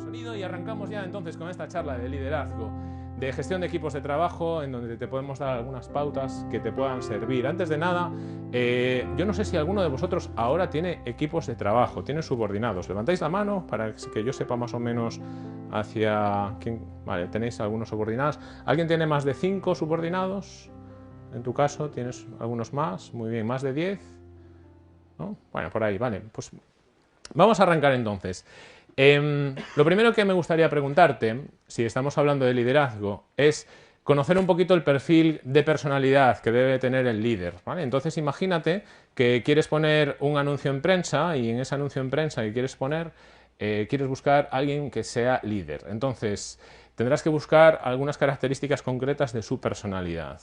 sonido y arrancamos ya entonces con esta charla de liderazgo, de gestión de equipos de trabajo, en donde te podemos dar algunas pautas que te puedan servir. Antes de nada, yo no sé si alguno de vosotros ahora tiene equipos de trabajo, tiene subordinados. Levantáis la mano para que yo sepa más o menos hacia quién. Vale, tenéis algunos subordinados. ¿Alguien tiene más de 5 subordinados? En tu caso, ¿tienes algunos más? Muy bien, ¿más de 10? ¿No? Bueno, por ahí, vale. Pues vamos a arrancar entonces. Lo primero que me gustaría preguntarte, si estamos hablando de liderazgo, es conocer un poquito el perfil de personalidad que debe tener el líder, ¿vale? Entonces imagínate que quieres poner un anuncio en prensa y en ese anuncio en prensa que quieres poner, quieres buscar a alguien que sea líder. Entonces tendrás que buscar algunas características concretas de su personalidad.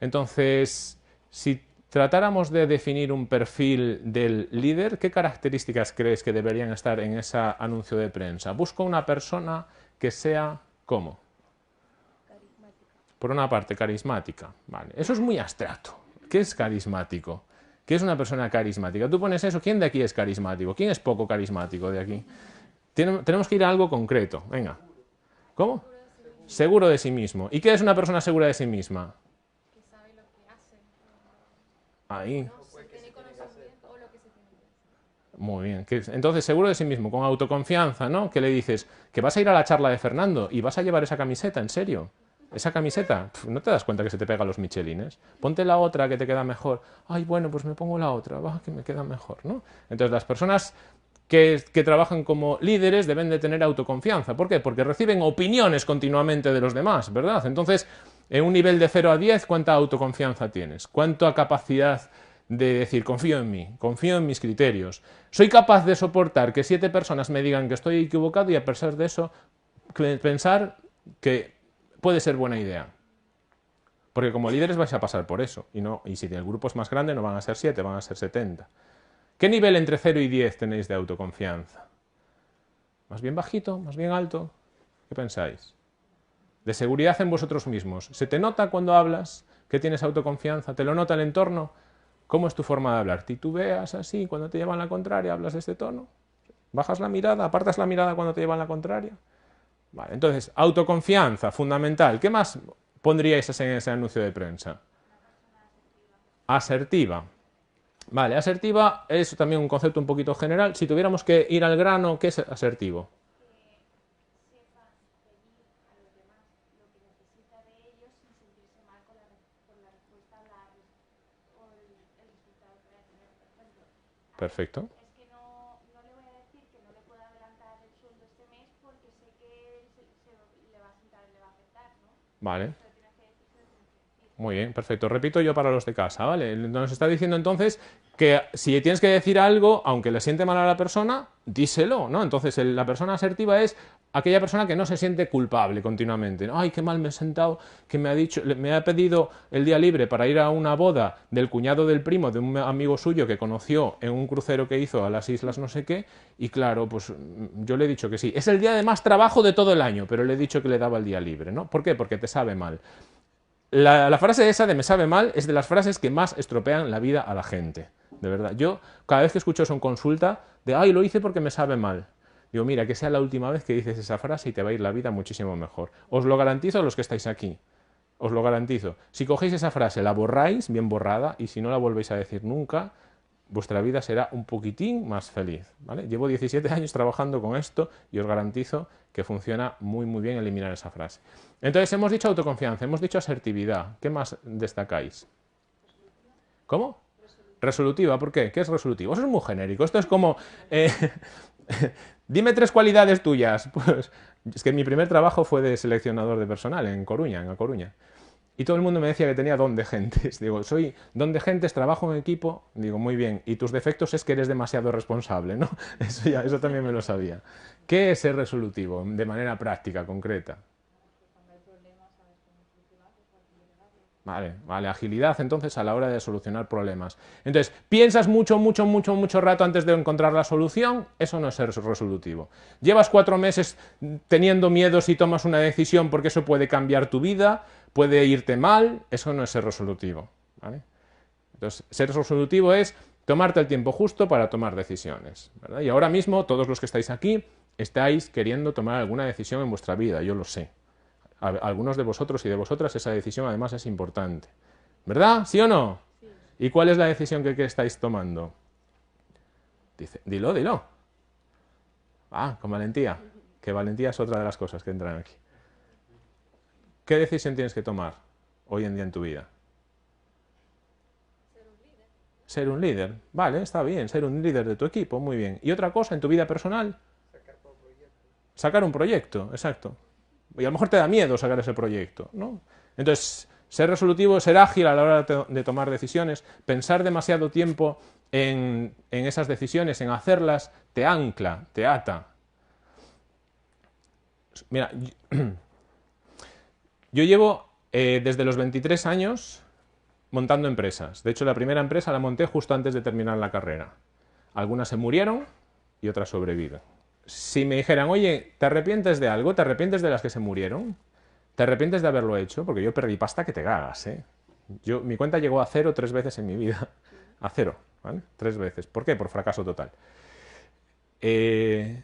Entonces, si tratáramos de definir un perfil del líder, ¿qué características crees que deberían estar en ese anuncio de prensa? Busco una persona que sea, ¿cómo? Carismática. Por una parte, carismática. Vale. Eso es muy abstracto. ¿Qué es carismático? ¿Qué es una persona carismática? Tú pones eso, ¿quién de aquí es carismático? ¿Quién es poco carismático de aquí? Tenemos que ir a algo concreto. Venga. ¿Cómo? Seguro de sí mismo. ¿Y qué es una persona segura de sí misma? Que sabe lo que hace. Ahí. No se tiene conocimiento o lo que se tiene que hacer. Muy bien. Entonces, seguro de sí mismo, con autoconfianza, ¿no? Que le dices que vas a ir a la charla de Fernando y vas a llevar esa camiseta, ¿en serio? Esa camiseta, no te das cuenta que se te pega los michelines. Ponte la otra que te queda mejor. Ay, bueno, pues me pongo la otra, va, que me queda mejor, ¿no? Entonces, las personas que trabajan como líderes deben de tener autoconfianza. ¿Por qué? Porque reciben opiniones continuamente de los demás, ¿verdad? Entonces, en un nivel de 0 a 10, ¿cuánta autoconfianza tienes? ¿Cuánta capacidad de decir, confío en mí, confío en mis criterios? Soy capaz de soportar que 7 personas me digan que estoy equivocado y a pesar de eso pensar que puede ser buena idea. Porque como líderes vais a pasar por eso. Y si el grupo es más grande no van a ser 7, van a ser 70. ¿Qué nivel entre 0 y 10 tenéis de autoconfianza? ¿Más bien bajito? ¿Más bien alto? ¿Qué pensáis? De seguridad en vosotros mismos. ¿Se te nota cuando hablas que tienes autoconfianza? ¿Te lo nota el entorno? ¿Cómo es tu forma de hablar? ¿Titubeas así cuando te llevan la contraria? ¿Hablas de este tono? ¿Bajas la mirada? ¿Apartas la mirada cuando te llevan la contraria? Vale, entonces, autoconfianza, fundamental. ¿Qué más pondríais en ese anuncio de prensa? Asertiva. Vale, asertiva es también un concepto un poquito general. Si tuviéramos que ir al grano, ¿qué es asertivo? Que sepa pedir a los demás lo que necesita de ellos sin sentirse mal por la respuesta o el resultado que vaya a tener. Por ejemplo, Perfecto. es que no le voy a decir que no le puedo adelantar el sueldo este mes porque sé que le va a sentar, le va a afectar, ¿no? Vale. Se lo tienes que decir, se lo tienes que decir. Muy bien, perfecto. Repito yo para los de casa, ¿vale? Nos está diciendo entonces que si tienes que decir algo, aunque le siente mal a la persona, díselo, ¿no? Entonces la persona asertiva es aquella persona que no se siente culpable continuamente. Ay, qué mal me he sentado, que me ha pedido el día libre para ir a una boda del cuñado del primo de un amigo suyo que conoció en un crucero que hizo a las islas no sé qué, y claro, pues yo le he dicho que sí. Es el día de más trabajo de todo el año, pero le he dicho que le daba el día libre, ¿no? ¿Por qué? Porque te sabe mal. La frase esa de me sabe mal es de las frases que más estropean la vida a la gente. De verdad. Yo, cada vez que escucho eso en consulta, ay, lo hice porque me sabe mal. Digo, mira, que sea la última vez que dices esa frase y te va a ir la vida muchísimo mejor. Os lo garantizo a los que estáis aquí. Os lo garantizo. Si cogéis esa frase, la borráis, bien borrada, y si no la volvéis a decir nunca, vuestra vida será un poquitín más feliz, ¿vale? Llevo 17 años trabajando con esto y os garantizo que funciona muy muy bien eliminar esa frase. Entonces hemos dicho autoconfianza, hemos dicho asertividad. ¿Qué más destacáis? ¿Cómo? Resolutiva. ¿Por qué? ¿Qué es resolutivo? Eso es muy genérico. Esto es como... dime 3 cualidades tuyas. Pues es que mi primer trabajo fue de seleccionador de personal en Coruña, en A Coruña. Y todo el mundo me decía que tenía don de gentes. Digo, soy don de gentes, trabajo en equipo. Digo, muy bien. Y tus defectos es que eres demasiado responsable, ¿no? Eso también me lo sabía. ¿Qué es ser resolutivo de manera práctica, concreta? Vale, agilidad entonces a la hora de solucionar problemas. Entonces, piensas mucho rato antes de encontrar la solución, eso no es ser resolutivo. Llevas 4 meses teniendo miedos y tomas una decisión porque eso puede cambiar tu vida, puede irte mal, eso no es ser resolutivo, ¿vale? Entonces, ser resolutivo es tomarte el tiempo justo para tomar decisiones, ¿verdad? Y ahora mismo, todos los que estáis aquí, estáis queriendo tomar alguna decisión en vuestra vida, yo lo sé. Algunos de vosotros y de vosotras esa decisión además es importante. ¿Verdad? ¿Sí o no? Sí. ¿Y cuál es la decisión que estáis tomando? Dice, dilo, dilo. Ah, con valentía. Que valentía es otra de las cosas que entran aquí. ¿Qué decisión tienes que tomar hoy en día en tu vida? Ser un líder. Vale, está bien, ser un líder de tu equipo, muy bien. ¿Y otra cosa en tu vida personal? Sacar un proyecto, exacto. Y a lo mejor te da miedo sacar ese proyecto, ¿no? Entonces, ser resolutivo, ser ágil a la hora de tomar decisiones, pensar demasiado tiempo en esas decisiones, en hacerlas, te ancla, te ata. Mira, yo llevo desde los 23 años montando empresas. De hecho, la primera empresa la monté justo antes de terminar la carrera. Algunas se murieron y otras sobreviven. Si me dijeran, oye, ¿te arrepientes de algo? ¿Te arrepientes de las que se murieron? ¿Te arrepientes de haberlo hecho? Porque yo perdí pasta que te cagas, ¿eh? Mi cuenta llegó a 0 3 veces en mi vida. A 0, ¿vale? 3 veces. ¿Por qué? Por fracaso total. ¿Te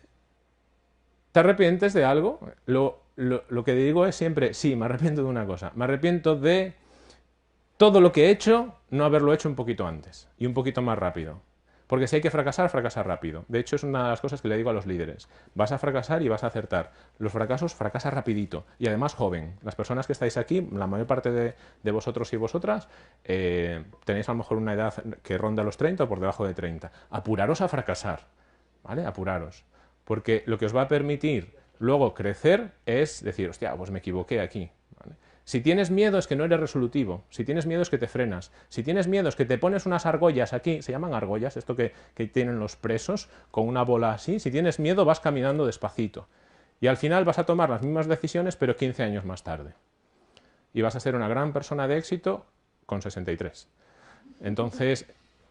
arrepientes de algo? Lo que digo es siempre, sí, me arrepiento de una cosa. Me arrepiento de todo lo que he hecho, no haberlo hecho un poquito antes y un poquito más rápido. Porque si hay que fracasar, fracasa rápido. De hecho, es una de las cosas que le digo a los líderes. Vas a fracasar y vas a acertar. Los fracasos, fracasa rapidito. Y además joven. Las personas que estáis aquí, la mayor parte de vosotros y vosotras, tenéis a lo mejor una edad que ronda los 30 o por debajo de 30. Apuraros a fracasar. ¿Vale? Apuraros. Porque lo que os va a permitir luego crecer es decir, hostia, pues me equivoqué aquí. ¿Vale? Si tienes miedo es que no eres resolutivo, si tienes miedo es que te frenas, si tienes miedo es que te pones unas argollas aquí, se llaman argollas, esto que tienen los presos, con una bola así, si tienes miedo vas caminando despacito. Y al final vas a tomar las mismas decisiones pero 15 años más tarde. Y vas a ser una gran persona de éxito con 63. Entonces,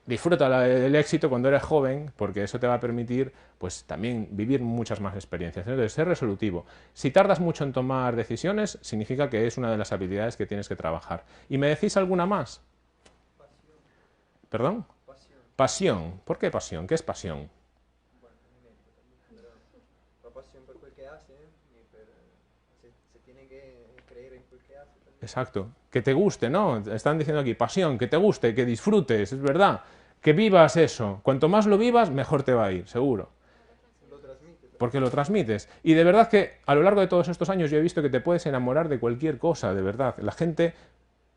disfruta el éxito cuando eres joven, porque eso te va a permitir pues también vivir muchas más experiencias. Entonces, ser resolutivo. Si tardas mucho en tomar decisiones, significa que es una de las habilidades que tienes que trabajar. ¿Y me decís alguna más? Pasión. ¿Perdón? Pasión. Pasión. ¿Por qué pasión? ¿Qué es pasión? Bueno, la pasión por lo que hace, pero se tiene que creer en lo que hace también. Exacto. Que te guste, ¿no? Están diciendo aquí, pasión, que te guste, que disfrutes, es verdad. Que vivas eso. Cuanto más lo vivas, mejor te va a ir, seguro. Lo transmites. Porque lo transmites. Y de verdad que a lo largo de todos estos años yo he visto que te puedes enamorar de cualquier cosa, de verdad. La gente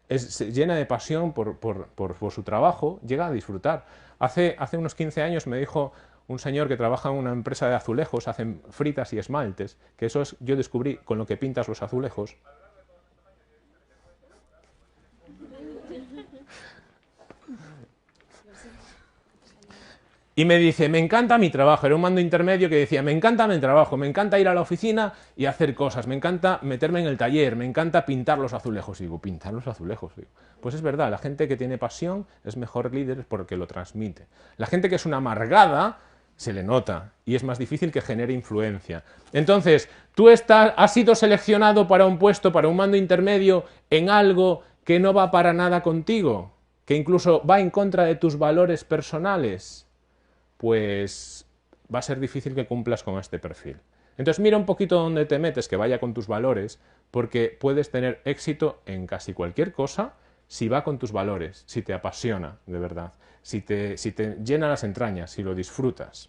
se llena de pasión por su trabajo, llega a disfrutar. Hace unos 15 años me dijo un señor que trabaja en una empresa de azulejos, hacen fritas y esmaltes, que eso es, yo descubrí con lo que pintas los azulejos. Y me dice, me encanta mi trabajo. Era un mando intermedio que decía, me encanta mi trabajo, me encanta ir a la oficina y hacer cosas, me encanta meterme en el taller, me encanta pintar los azulejos. Y digo, ¿pintar los azulejos? Digo, pues es verdad, la gente que tiene pasión es mejor líder porque lo transmite. La gente que es una amargada se le nota y es más difícil que genere influencia. Entonces, tú has sido seleccionado para un puesto, para un mando intermedio en algo que no va para nada contigo, que incluso va en contra de tus valores personales, pues va a ser difícil que cumplas con este perfil. Entonces mira un poquito dónde te metes, que vaya con tus valores, porque puedes tener éxito en casi cualquier cosa si va con tus valores, si te apasiona de verdad, si te llena las entrañas, si lo disfrutas.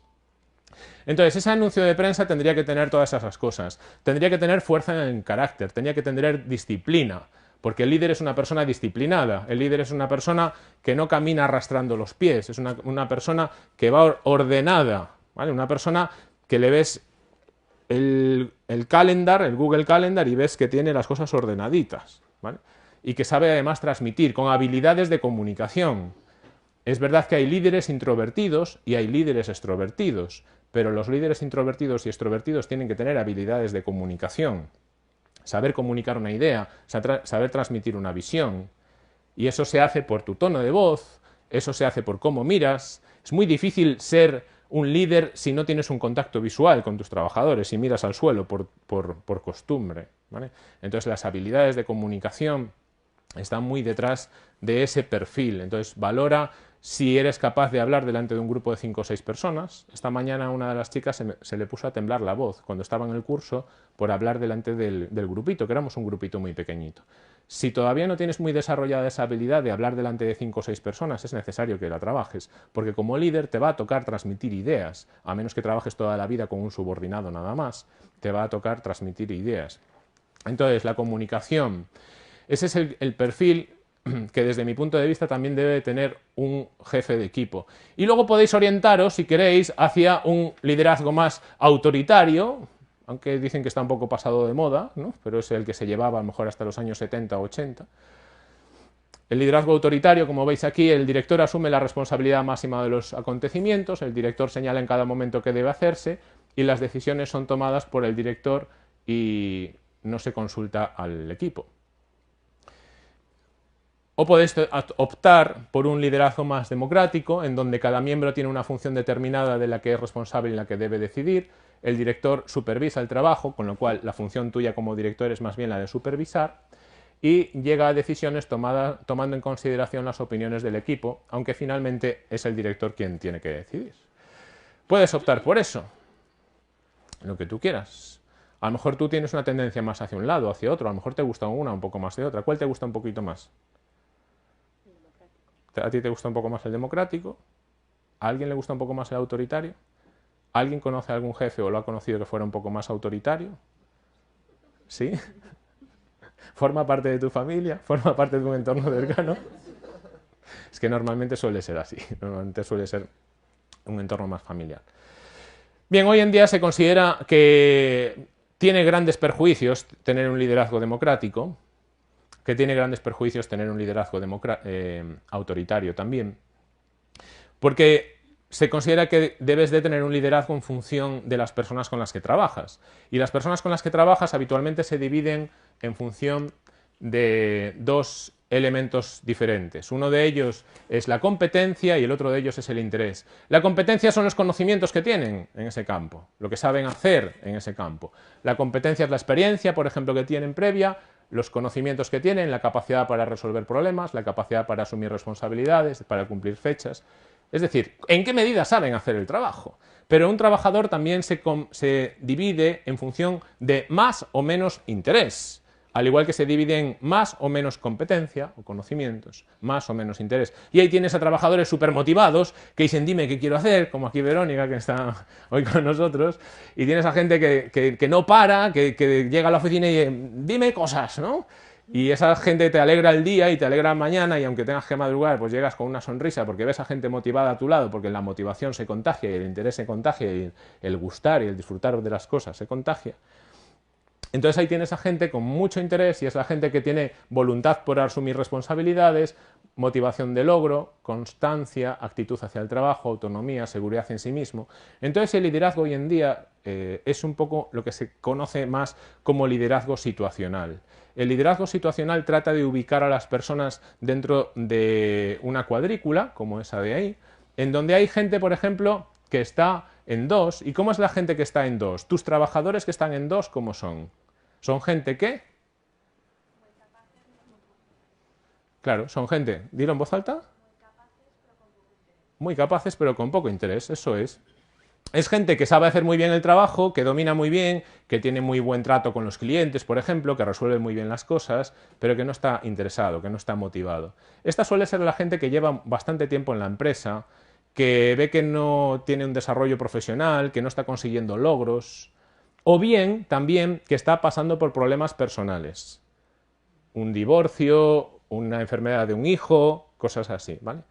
Entonces ese anuncio de prensa tendría que tener todas esas cosas, tendría que tener fuerza en carácter, tendría que tener disciplina, porque el líder es una persona disciplinada, el líder es una persona que no camina arrastrando los pies, es una persona que va ordenada, ¿vale? Una persona que le ves el calendar, el Google Calendar, y ves que tiene las cosas ordenaditas, ¿vale? Y que sabe además transmitir con habilidades de comunicación. Es verdad que hay líderes introvertidos y hay líderes extrovertidos, pero los líderes introvertidos y extrovertidos tienen que tener habilidades de comunicación. Saber comunicar una idea, saber transmitir una visión. Y eso se hace por tu tono de voz, eso se hace por cómo miras. Es muy difícil ser un líder si no tienes un contacto visual con tus trabajadores, si miras al suelo por costumbre, ¿vale? Entonces las habilidades de comunicación están muy detrás de ese perfil. Entonces valora si eres capaz de hablar delante de un grupo de 5 o 6 personas. Esta mañana a una de las chicas se le puso a temblar la voz cuando estaba en el curso por hablar delante del grupito, que éramos un grupito muy pequeñito. Si todavía no tienes muy desarrollada esa habilidad de hablar delante de 5 o 6 personas, es necesario que la trabajes, porque como líder te va a tocar transmitir ideas, a menos que trabajes toda la vida con un subordinado nada más, te va a tocar transmitir ideas. Entonces, la comunicación, ese es el perfil que desde mi punto de vista también debe tener un jefe de equipo. Y luego podéis orientaros, si queréis, hacia un liderazgo más autoritario, aunque dicen que está un poco pasado de moda, ¿no? Pero es el que se llevaba a lo mejor hasta los años 70 o 80. El liderazgo autoritario, como veis aquí, el director asume la responsabilidad máxima de los acontecimientos, el director señala en cada momento qué debe hacerse y las decisiones son tomadas por el director y no se consulta al equipo. O podéis optar por un liderazgo más democrático, en donde cada miembro tiene una función determinada de la que es responsable y en la que debe decidir. El director supervisa el trabajo, con lo cual la función tuya como director es más bien la de supervisar, y llega a decisiones tomando en consideración las opiniones del equipo, aunque finalmente es el director quien tiene que decidir. Puedes optar por eso, lo que tú quieras. A lo mejor tú tienes una tendencia más hacia un lado o hacia otro, a lo mejor te gusta una un poco más de otra. ¿Cuál te gusta un poquito más? ¿A ti te gusta un poco más el democrático? ¿A alguien le gusta un poco más el autoritario? ¿Alguien conoce a algún jefe o lo ha conocido que fuera un poco más autoritario? ¿Sí? ¿Forma parte de tu familia? ¿Forma parte de un entorno cercano? Es que normalmente suele ser así, normalmente suele ser un entorno más familiar. Bien, hoy en día se considera que tiene grandes perjuicios tener un liderazgo democrático, que tiene grandes perjuicios tener un liderazgo autoritario también, porque se considera que debes de tener un liderazgo en función de las personas con las que trabajas. Y las personas con las que trabajas habitualmente se dividen en función de dos elementos diferentes. Uno de ellos es la competencia y el otro de ellos es el interés. La competencia son los conocimientos que tienen en ese campo, lo que saben hacer en ese campo. La competencia es la experiencia, por ejemplo, que tienen previa, los conocimientos que tienen, la capacidad para resolver problemas, la capacidad para asumir responsabilidades, para cumplir fechas. Es decir, ¿en qué medida saben hacer el trabajo? Pero un trabajador también se divide en función de más o menos interés, al igual que se divide en más o menos competencia o conocimientos, más o menos interés. Y ahí tienes a trabajadores súper motivados que dicen, dime qué quiero hacer, como aquí Verónica, que está hoy con nosotros, y tienes a gente que no para, que llega a la oficina y dice, dime cosas, ¿no? Y esa gente te alegra el día y te alegra mañana y aunque tengas que madrugar, pues llegas con una sonrisa porque ves a gente motivada a tu lado, porque la motivación se contagia y el interés se contagia y el gustar y el disfrutar de las cosas se contagia. Entonces ahí tienes a gente con mucho interés y es la gente que tiene voluntad por asumir responsabilidades, motivación de logro, constancia, actitud hacia el trabajo, autonomía, seguridad en sí mismo. Entonces el liderazgo hoy en día es un poco lo que se conoce más como liderazgo situacional. El liderazgo situacional trata de ubicar a las personas dentro de una cuadrícula, como esa de ahí, en donde hay gente, por ejemplo, que está en 2. ¿Y cómo es la gente que está en 2? Tus trabajadores que están en 2, ¿cómo son? ¿Son gente qué? Claro, son gente, dilo en voz alta. Muy capaces, pero con poco interés, eso es. Es gente que sabe hacer muy bien el trabajo, que domina muy bien, que tiene muy buen trato con los clientes, por ejemplo, que resuelve muy bien las cosas, pero que no está interesado, que no está motivado. Esta suele ser la gente que lleva bastante tiempo en la empresa, que ve que no tiene un desarrollo profesional, que no está consiguiendo logros, o bien también que está pasando por problemas personales. Un divorcio, una enfermedad de un hijo, cosas así, ¿vale?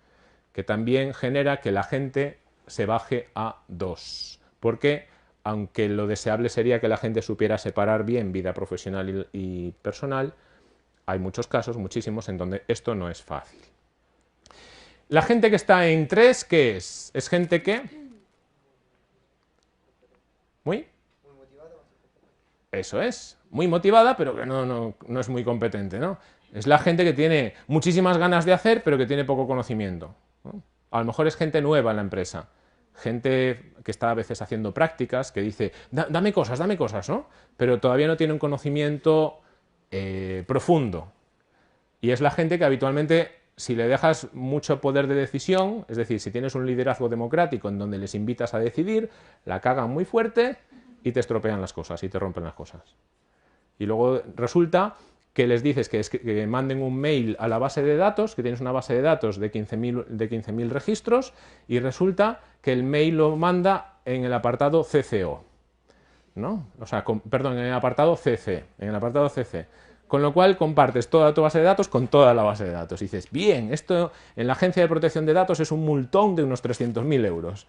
Que también genera que la gente se baje a 2. Porque, aunque lo deseable sería que la gente supiera separar bien vida profesional y personal, hay muchos casos, muchísimos, en donde esto no es fácil. La gente que está en 3, ¿qué es? ¿Es gente que? ¿Muy? Eso es, muy motivada, pero que no es muy competente, ¿no? Es la gente que tiene muchísimas ganas de hacer, pero que tiene poco conocimiento, ¿no? A lo mejor es gente nueva en la empresa, gente que está a veces haciendo prácticas, que dice, dame cosas, ¿no? Pero todavía no tiene un conocimiento profundo. Y es la gente que habitualmente si le dejas mucho poder de decisión, es decir, si tienes un liderazgo democrático en donde les invitas a decidir, la cagan muy fuerte y te estropean las cosas y te rompen las cosas. Y luego resulta que les dices que manden un mail a la base de datos, que tienes una base de datos de 15.000 registros, y resulta que el mail lo manda en el apartado CCO, ¿no? O sea, perdón, en el apartado CC, Con lo cual compartes toda tu base de datos con toda la base de datos. Y dices, bien, esto en la Agencia de Protección de Datos es un multón de unos 300.000 euros.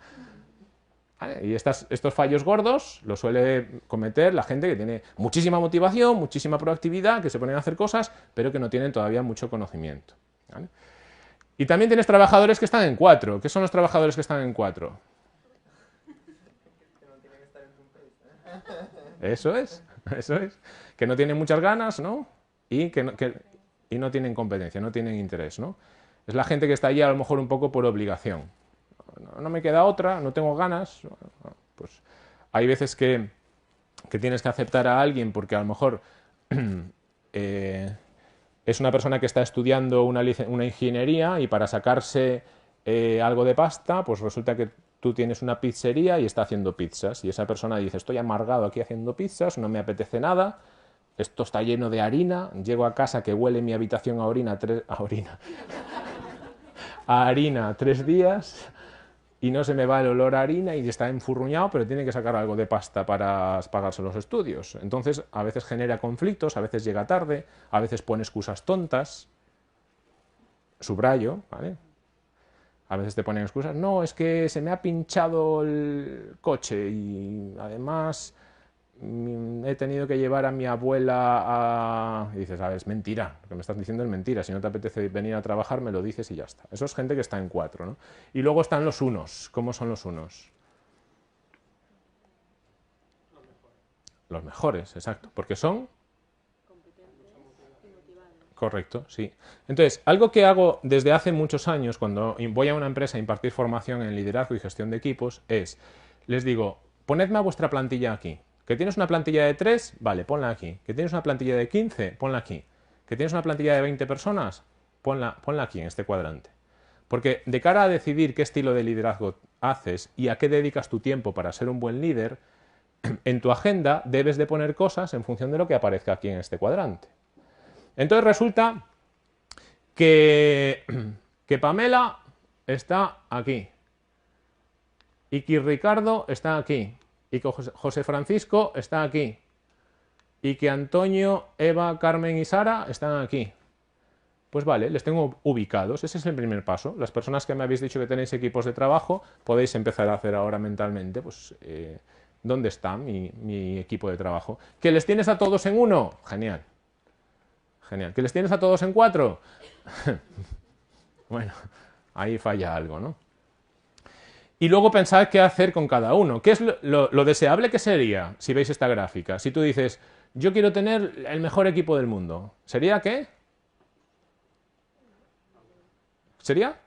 ¿Vale? Y estos fallos gordos los suele cometer la gente que tiene muchísima motivación, muchísima proactividad, que se ponen a hacer cosas, pero que no tienen todavía mucho conocimiento. ¿Vale? Y también tienes trabajadores que están en 4. ¿Qué son los trabajadores que están en 4? Eso es. Que no tienen muchas ganas, ¿no? Y no tienen competencia, no tienen interés, ¿no? Es la gente que está allí a lo mejor un poco por obligación. No me queda otra, no tengo ganas. Pues hay veces que tienes que aceptar a alguien porque a lo mejor es una persona que está estudiando una ingeniería y para sacarse algo de pasta, pues resulta que tú tienes una pizzería y está haciendo pizzas y esa persona dice, estoy amargado aquí haciendo pizzas, no me apetece nada, esto está lleno de harina, llego a casa que huele mi habitación a harina 3 días y no se me va el olor a harina y está enfurruñado, pero tiene que sacar algo de pasta para pagarse los estudios. Entonces, a veces genera conflictos, a veces llega tarde, a veces pone excusas tontas, subrayo, ¿vale? A veces te ponen excusas, no, es que se me ha pinchado el coche y además he tenido que llevar a mi abuela a... Y dices, es mentira, lo que me estás diciendo es mentira, si no te apetece venir a trabajar me lo dices y ya está. Eso es gente que está en 4, ¿no? Y luego están los unos. ¿Cómo son los unos? Los mejores, exacto, porque son... Correcto, sí. Entonces, algo que hago desde hace muchos años cuando voy a una empresa a impartir formación en liderazgo y gestión de equipos es, les digo, ponedme a vuestra plantilla aquí. ¿Que tienes una plantilla de 3? Vale, ponla aquí. ¿Que tienes una plantilla de 15? Ponla aquí. ¿Que tienes una plantilla de 20 personas? Ponla aquí, en este cuadrante. Porque de cara a decidir qué estilo de liderazgo haces y a qué dedicas tu tiempo para ser un buen líder, en tu agenda debes de poner cosas en función de lo que aparezca aquí en este cuadrante. Entonces resulta que Pamela está aquí, y que Ricardo está aquí, y que José Francisco está aquí, y que Antonio, Eva, Carmen y Sara están aquí. Pues vale, les tengo ubicados, ese es el primer paso. Las personas que me habéis dicho que tenéis equipos de trabajo, podéis empezar a hacer ahora mentalmente, pues, ¿dónde está mi equipo de trabajo? ¿Que les tienes a todos en 1? Genial. Genial. ¿Que les tienes a todos en 4? Bueno, ahí falla algo, ¿no? Y luego pensad qué hacer con cada uno. ¿Qué es lo deseable que sería si veis esta gráfica? Si tú dices, yo quiero tener el mejor equipo del mundo, ¿sería qué? ¿Sería?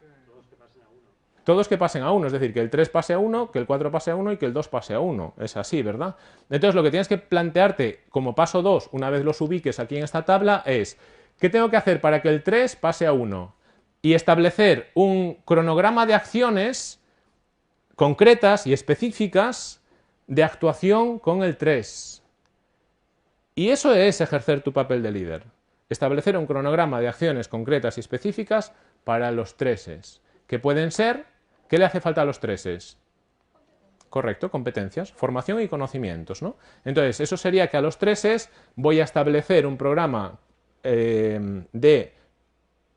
Todos que pasen a 1, es decir, que el 3 pase a 1, que el 4 pase a 1 y que el 2 pase a 1. Es así, ¿verdad? Entonces lo que tienes que plantearte como paso 2, una vez los ubiques aquí en esta tabla, es ¿qué tengo que hacer para que el 3 pase a 1? Y establecer un cronograma de acciones concretas y específicas de actuación con el 3. Y eso es ejercer tu papel de líder. Establecer un cronograma de acciones concretas y específicas para los 3s, que pueden ser... ¿Qué le hace falta a los 3s? Correcto, competencias, formación y conocimientos, ¿no? Entonces, eso sería que a los 3s voy a establecer un programa de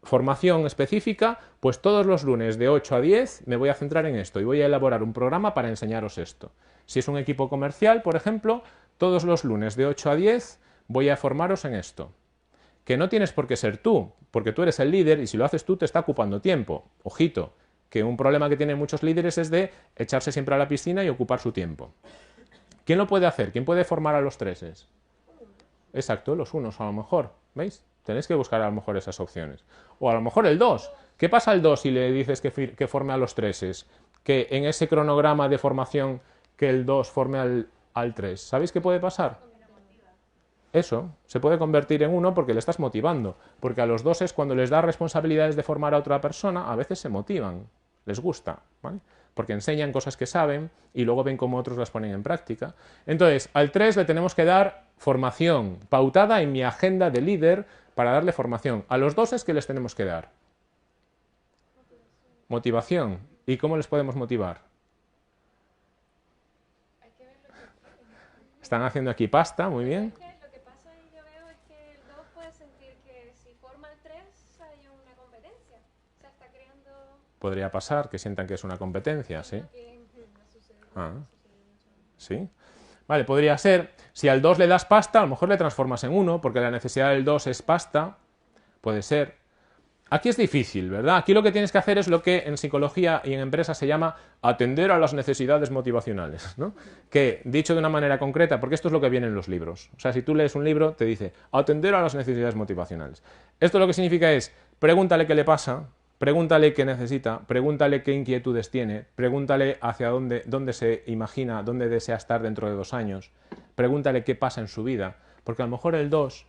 formación específica, pues todos los lunes de 8 a 10 me voy a centrar en esto y voy a elaborar un programa para enseñaros esto. Si es un equipo comercial, por ejemplo, todos los lunes de 8 a 10 voy a formaros en esto. Que no tienes por qué ser tú, porque tú eres el líder y si lo haces tú te está ocupando tiempo. Ojito, que un problema que tienen muchos líderes es de echarse siempre a la piscina y ocupar su tiempo. ¿Quién lo puede hacer? ¿Quién puede formar a los 3s? Exacto, los unos a lo mejor, ¿veis? Tenéis que buscar a lo mejor esas opciones. O a lo mejor el 2. ¿Qué pasa al 2 si le dices que forme a los 3s? Que en ese cronograma de formación que el 2 forme al 3. ¿Sabéis qué puede pasar? Eso, se puede convertir en 1 porque le estás motivando. Porque a los 2 cuando les das responsabilidades de formar a otra persona, a veces se motivan, les gusta, ¿vale? Porque enseñan cosas que saben y luego ven cómo otros las ponen en práctica. Entonces, al 3 le tenemos que dar formación pautada en mi agenda de líder para darle formación. A los 2 ¿qué les tenemos que dar? Motivación. ¿Y cómo les podemos motivar? Están haciendo aquí pasta, muy bien. Lo que pasa y yo veo es que el 2 puede sentir que si forma el 3 hay una competencia. O sea, está creando... Podría pasar que sientan que es una competencia, ¿sí? Ah, sí. Vale, podría ser, si al 2 le das pasta, a lo mejor le transformas en 1, porque la necesidad del 2 es pasta, puede ser. Aquí es difícil, ¿verdad? Aquí lo que tienes que hacer es lo que en psicología y en empresas se llama atender a las necesidades motivacionales, ¿no? Que, dicho de una manera concreta, porque esto es lo que viene en los libros. O sea, si tú lees un libro, te dice atender a las necesidades motivacionales. Esto lo que significa es, pregúntale qué le pasa, pregúntale qué necesita, pregúntale qué inquietudes tiene, pregúntale hacia dónde se imagina, dónde desea estar dentro de 2 años, pregúntale qué pasa en su vida, porque a lo mejor el 2...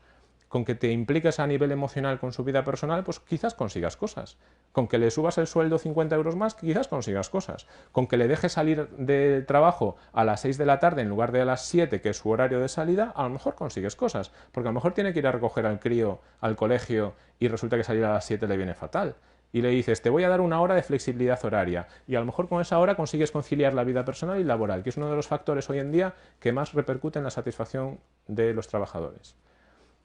con que te impliques a nivel emocional con su vida personal, pues quizás consigas cosas. Con que le subas el sueldo 50 euros más, quizás consigas cosas. Con que le dejes salir del trabajo a las 6 de la tarde en lugar de a las 7, que es su horario de salida, a lo mejor consigues cosas. Porque a lo mejor tiene que ir a recoger al crío al colegio y resulta que salir a las 7 le viene fatal. Y le dices, te voy a dar 1 hora de flexibilidad horaria. Y a lo mejor con esa hora consigues conciliar la vida personal y laboral, que es uno de los factores hoy en día que más repercute en la satisfacción de los trabajadores.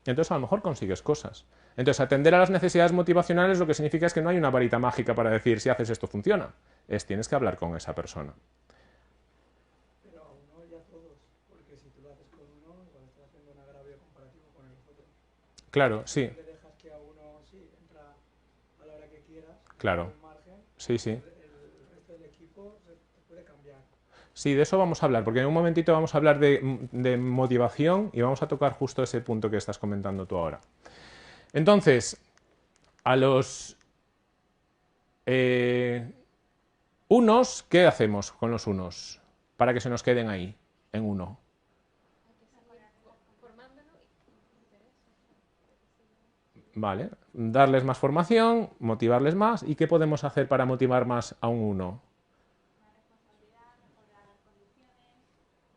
Entonces a lo mejor consigues cosas. Entonces atender a las necesidades motivacionales lo que significa es que no hay una varita mágica para decir si haces esto funciona. Tienes que hablar con esa persona. Pero a uno y a todos, porque si tú lo haces con uno, igual estás haciendo un agravio comparativo con el otro. Claro, sí. Si le dejas que a uno sí entra a la hora que quieras, Claro. un margen, Sí, sí. el resto del equipo se puede cambiar. Sí, de eso vamos a hablar, porque en un momentito vamos a hablar de motivación y vamos a tocar justo ese punto que estás comentando tú ahora. Entonces, a los unos, ¿qué hacemos con los unos? Para que se nos queden ahí, en 1. Vale, darles más formación, motivarles más. ¿Y qué podemos hacer para motivar más a un 1?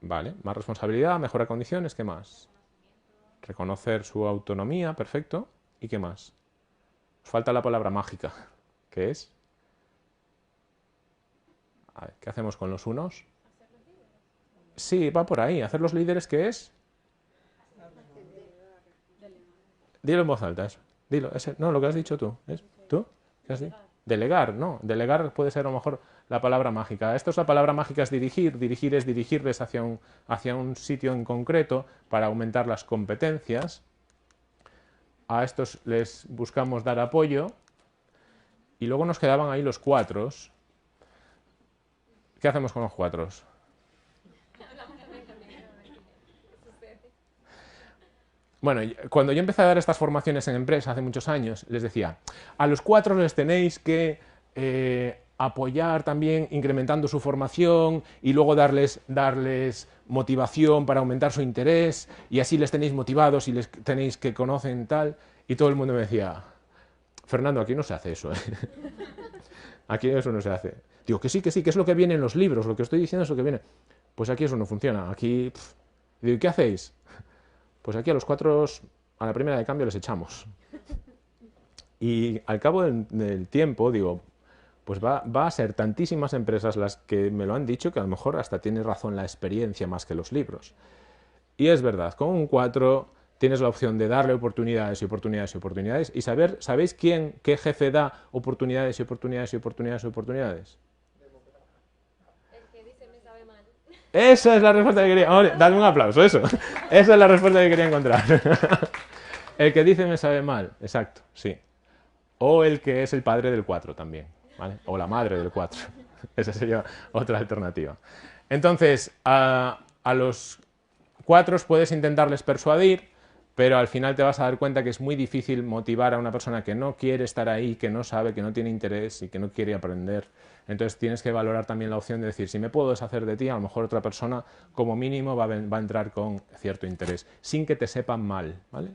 Vale, más responsabilidad, mejora condiciones, ¿qué más? Reconocer su autonomía, perfecto. ¿Y qué más? Os falta la palabra mágica. ¿Qué es? A ver, ¿qué hacemos con los unos? Sí, va por ahí. ¿Hacer los líderes qué es? Dilo en voz alta, eso. Dilo, no, lo que has dicho tú. ¿Es? ¿Tú? ¿Qué has dicho? Delegar, no. Delegar puede ser a lo mejor la palabra mágica. Esto es la palabra mágica, es dirigir. Dirigir es dirigirles hacia un sitio en concreto para aumentar las competencias. A estos les buscamos dar apoyo. Y luego nos quedaban ahí los 4. ¿Qué hacemos con los 4? Bueno, cuando yo empecé a dar estas formaciones en empresas hace muchos años, les decía, a los 4 les tenéis que apoyar también incrementando su formación y luego darles motivación para aumentar su interés y así les tenéis motivados y les tenéis que conocen tal. Y todo el mundo me decía, Fernando, aquí no se hace eso, ¿eh? Aquí eso no se hace. Digo, que sí, que es lo que viene en los libros, lo que estoy diciendo es lo que viene. Pues aquí eso no funciona, aquí... Digo, ¿qué hacéis? Pues aquí a los 4, a la primera de cambio les echamos. Y al cabo del tiempo, digo, pues va a ser tantísimas empresas las que me lo han dicho que a lo mejor hasta tiene razón la experiencia más que los libros. Y es verdad, con un 4 tienes la opción de darle oportunidades y oportunidades y oportunidades y ¿sabéis qué jefe da oportunidades y oportunidades y oportunidades y oportunidades? Esa es la respuesta que quería... Ahora, dale un aplauso, eso. Esa es la respuesta que quería encontrar. El que dice me sabe mal, exacto, sí. O el que es el padre del 4 también, ¿vale? O la madre del 4. Esa sería otra alternativa. Entonces, a los 4 puedes intentarles persuadir pero al final te vas a dar cuenta que es muy difícil motivar a una persona que no quiere estar ahí, que no sabe, que no tiene interés y que no quiere aprender. Entonces tienes que valorar también la opción de decir, si me puedo deshacer de ti, a lo mejor otra persona como mínimo va a entrar con cierto interés, sin que te sepan mal, ¿vale?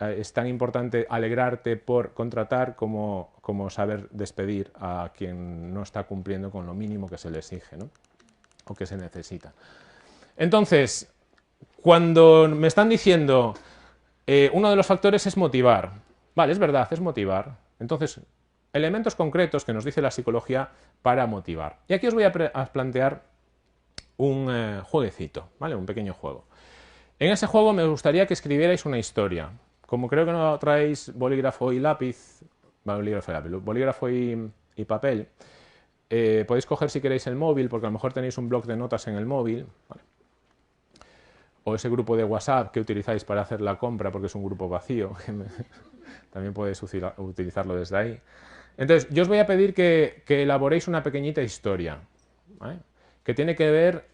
Es tan importante alegrarte por contratar como saber despedir a quien no está cumpliendo con lo mínimo que se le exige, ¿no? O que se necesita. Entonces, cuando me están diciendo uno de los factores es motivar, vale, es verdad, es motivar. Entonces, elementos concretos que nos dice la psicología para motivar. Y aquí os voy a plantear un jueguecito, ¿vale? Un pequeño juego. En ese juego me gustaría que escribierais una historia. Como creo que no traéis bolígrafo y lápiz, bolígrafo y papel, podéis coger si queréis el móvil, porque a lo mejor tenéis un bloc de notas en el móvil, ¿vale? O ese grupo de WhatsApp que utilizáis para hacer la compra, porque es un grupo vacío, también podéis utilizarlo desde ahí. Entonces, yo os voy a pedir que elaboréis una pequeñita historia, ¿vale? Que tiene que ver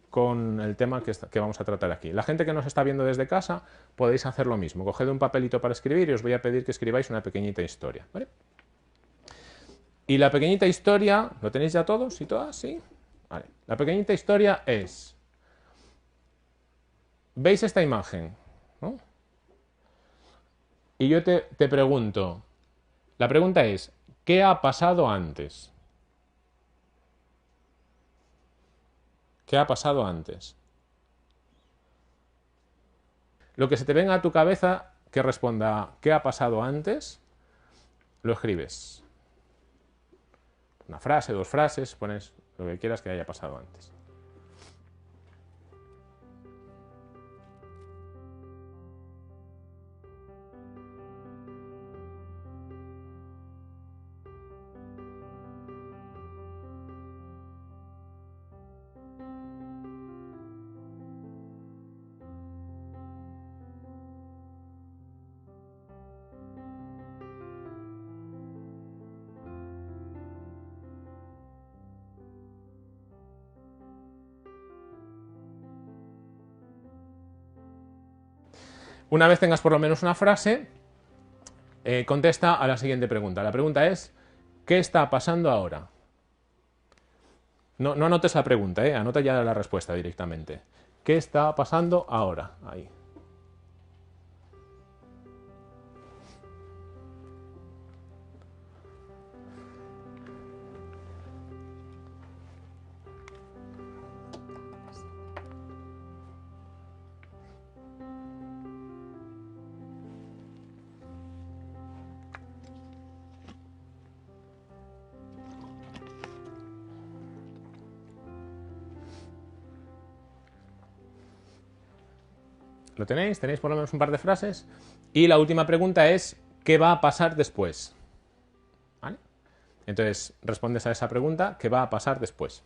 con el tema que vamos a tratar aquí. La gente que nos está viendo desde casa, podéis hacer lo mismo. Coged un papelito para escribir y os voy a pedir que escribáis una pequeñita historia, ¿vale? Y la pequeñita historia, ¿lo tenéis ya todos y todas? ¿Sí? Vale. La pequeñita historia es... ¿Veis esta imagen? ¿No? Y yo te pregunto, la pregunta es, ¿qué ha pasado antes? ¿Qué ha pasado antes? Lo que se te venga a tu cabeza que responda ¿qué ha pasado antes? Lo escribes. Una frase, dos frases, pones lo que quieras que haya pasado antes. Una vez tengas por lo menos una frase, contesta a la siguiente pregunta. La pregunta es, ¿qué está pasando ahora? No anotes la pregunta, anota ya la respuesta directamente. ¿Qué está pasando ahora? Ahí. ¿Lo tenéis? ¿Tenéis por lo menos un par de frases? Y la última pregunta es, ¿qué va a pasar después? ¿Vale? Entonces, respondes a esa pregunta, ¿qué va a pasar después?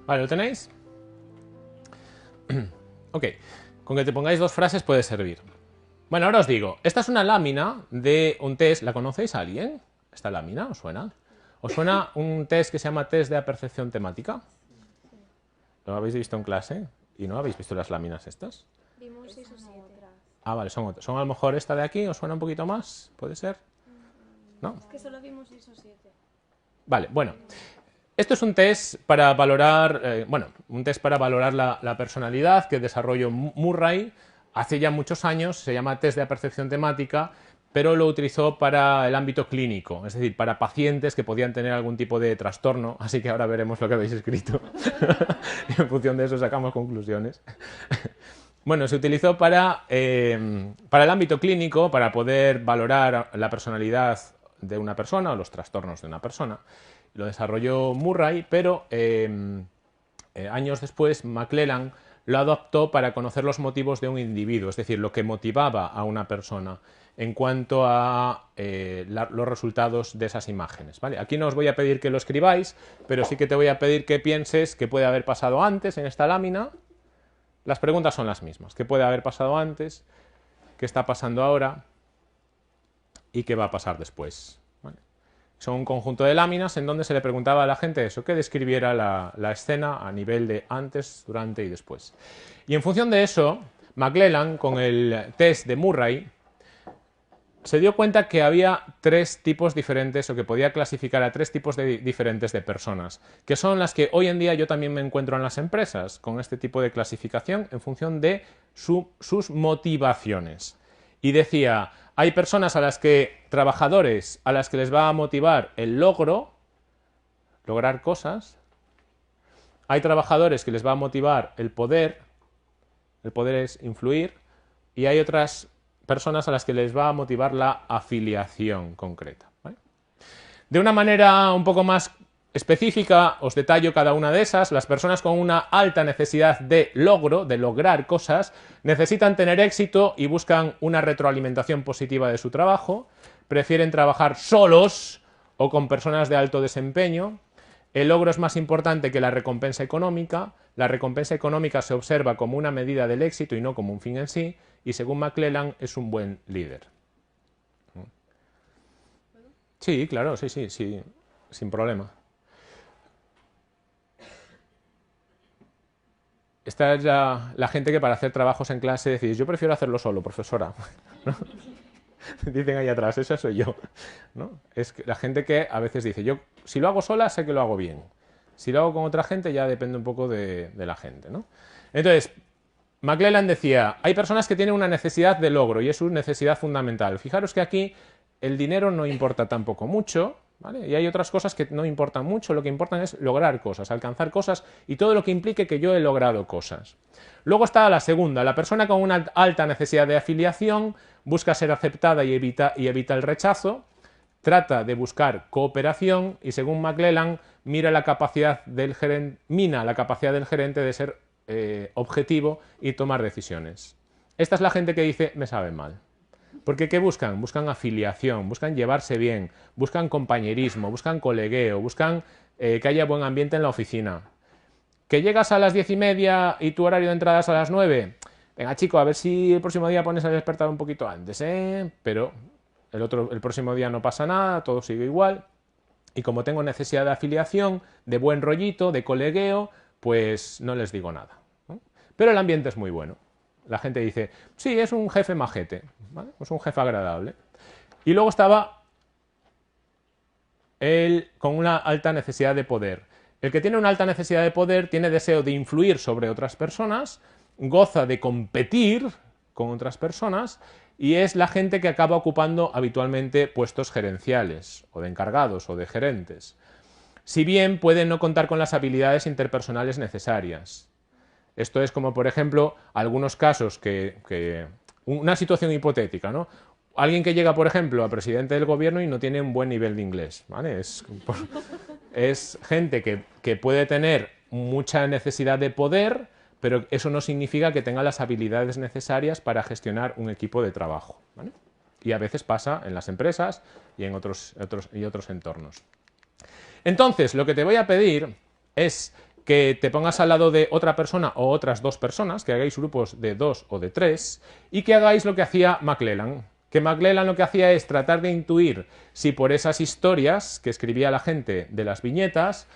Vale, ¿lo tenéis? Ok, con que te pongáis dos frases puede servir. Bueno, ahora os digo, esta es una lámina de un test, ¿la conocéis a alguien? ¿Esta lámina os suena? ¿Os suena un test que se llama test de apercepción temática? ¿Lo habéis visto en clase? ¿Y no habéis visto las láminas estas? Vimos 6 o 7. Ah, vale, son otras. ¿Son a lo mejor esta de aquí? ¿Os suena un poquito más? ¿Puede ser? ¿No? Es que solo vimos 6 o 7. Vale, bueno. Esto es un test para valorar, la personalidad que desarrolló Murray hace ya muchos años, se llama test de percepción temática, pero lo utilizó para el ámbito clínico, es decir, para pacientes que podían tener algún tipo de trastorno, así que ahora veremos lo que habéis escrito y en función de eso sacamos conclusiones. Bueno, se utilizó para el ámbito clínico, para poder valorar la personalidad de una persona o los trastornos de una persona. Lo desarrolló Murray, pero años después McClellan lo adoptó para conocer los motivos de un individuo, es decir, lo que motivaba a una persona en cuanto a los resultados de esas imágenes, ¿vale? Aquí no os voy a pedir que lo escribáis, pero sí que te voy a pedir que pienses qué puede haber pasado antes en esta lámina. Las preguntas son las mismas. ¿Qué puede haber pasado antes? ¿Qué está pasando ahora? ¿Y qué va a pasar después? ¿Vale? Son un conjunto de láminas en donde se le preguntaba a la gente eso, que describiera la escena a nivel de antes, durante y después. Y en función de eso, McClellan, con el test de Murray, se dio cuenta que había tres tipos diferentes, o que podía clasificar a tres tipos diferentes de personas, que son las que hoy en día yo también me encuentro en las empresas, con este tipo de clasificación en función de sus motivaciones. Y decía, hay personas trabajadores a las que les va a motivar el lograr cosas, hay trabajadores que les va a motivar el poder es influir, y hay otras personas a las que les va a motivar la afiliación concreta, ¿vale? De una manera un poco más específica os detallo cada una de esas. Las personas con una alta necesidad de lograr cosas, necesitan tener éxito y buscan una retroalimentación positiva de su trabajo, prefieren trabajar solos o con personas de alto desempeño. El logro es más importante que la recompensa económica. La recompensa económica se observa como una medida del éxito y no como un fin en sí. Y según McClellan, es un buen líder. Sí, claro, sí, sin problema. Esta es la gente que para hacer trabajos en clase decís, yo prefiero hacerlo solo, profesora. ¿No? Dicen ahí atrás, esa soy yo, ¿no? Es la gente que a veces dice, yo si lo hago sola sé que lo hago bien. Si lo hago con otra gente ya depende un poco de la gente, ¿no? Entonces, McClellan decía, hay personas que tienen una necesidad de logro y es una necesidad fundamental. Fijaros que aquí el dinero no importa tampoco mucho, ¿vale? Y hay otras cosas que no importan mucho, lo que importan es lograr cosas, alcanzar cosas y todo lo que implique que yo he logrado cosas. Luego está la segunda, la persona con una alta necesidad de afiliación busca ser aceptada y evita el rechazo, trata de buscar cooperación y según McClellan mina la capacidad del gerente de ser objetivo y tomar decisiones. Esta es la gente que dice, me sabe mal. Porque ¿qué buscan? Buscan afiliación, buscan llevarse bien, buscan compañerismo, buscan colegueo, buscan que haya buen ambiente en la oficina. ¿Que llegas a las 10:30 y tu horario de entrada es a las 9? Venga, chico, a ver si el próximo día pones el despertador un poquito antes, ¿eh? Pero el próximo día no pasa nada, todo sigue igual. Y como tengo necesidad de afiliación, de buen rollito, de colegueo, pues no les digo nada, ¿no? Pero el ambiente es muy bueno. La gente dice, sí, es un jefe majete, ¿vale? Es un jefe agradable. Y luego estaba él con una alta necesidad de poder. El que tiene una alta necesidad de poder tiene deseo de influir sobre otras personas, goza de competir con otras personas y es la gente que acaba ocupando habitualmente puestos gerenciales o de encargados o de gerentes. Si bien pueden no contar con las habilidades interpersonales necesarias. Esto es como, por ejemplo, algunos casos una situación hipotética, ¿no? Alguien que llega, por ejemplo, a presidente del gobierno y no tiene un buen nivel de inglés, ¿vale? Es gente que puede tener mucha necesidad de poder, pero eso no significa que tenga las habilidades necesarias para gestionar un equipo de trabajo, ¿vale? Y a veces pasa en las empresas y en otros entornos. Entonces, lo que te voy a pedir es que te pongas al lado de otra persona o otras dos personas, que hagáis grupos de 2 o de 3 y que hagáis lo que hacía McClellan. Que McClellan lo que hacía es tratar de intuir si por esas historias que escribía la gente de las viñetas,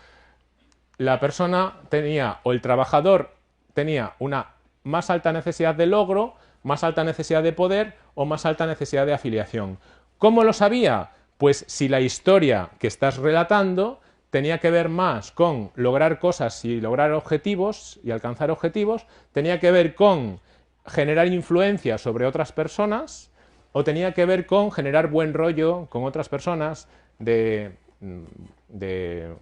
la persona tenía, o el trabajador tenía una más alta necesidad de logro, más alta necesidad de poder o más alta necesidad de afiliación. ¿Cómo lo sabía? Pues si la historia que estás relatando tenía que ver más con lograr cosas y lograr objetivos y alcanzar objetivos, tenía que ver con generar influencia sobre otras personas o tenía que ver con generar buen rollo con otras personas, de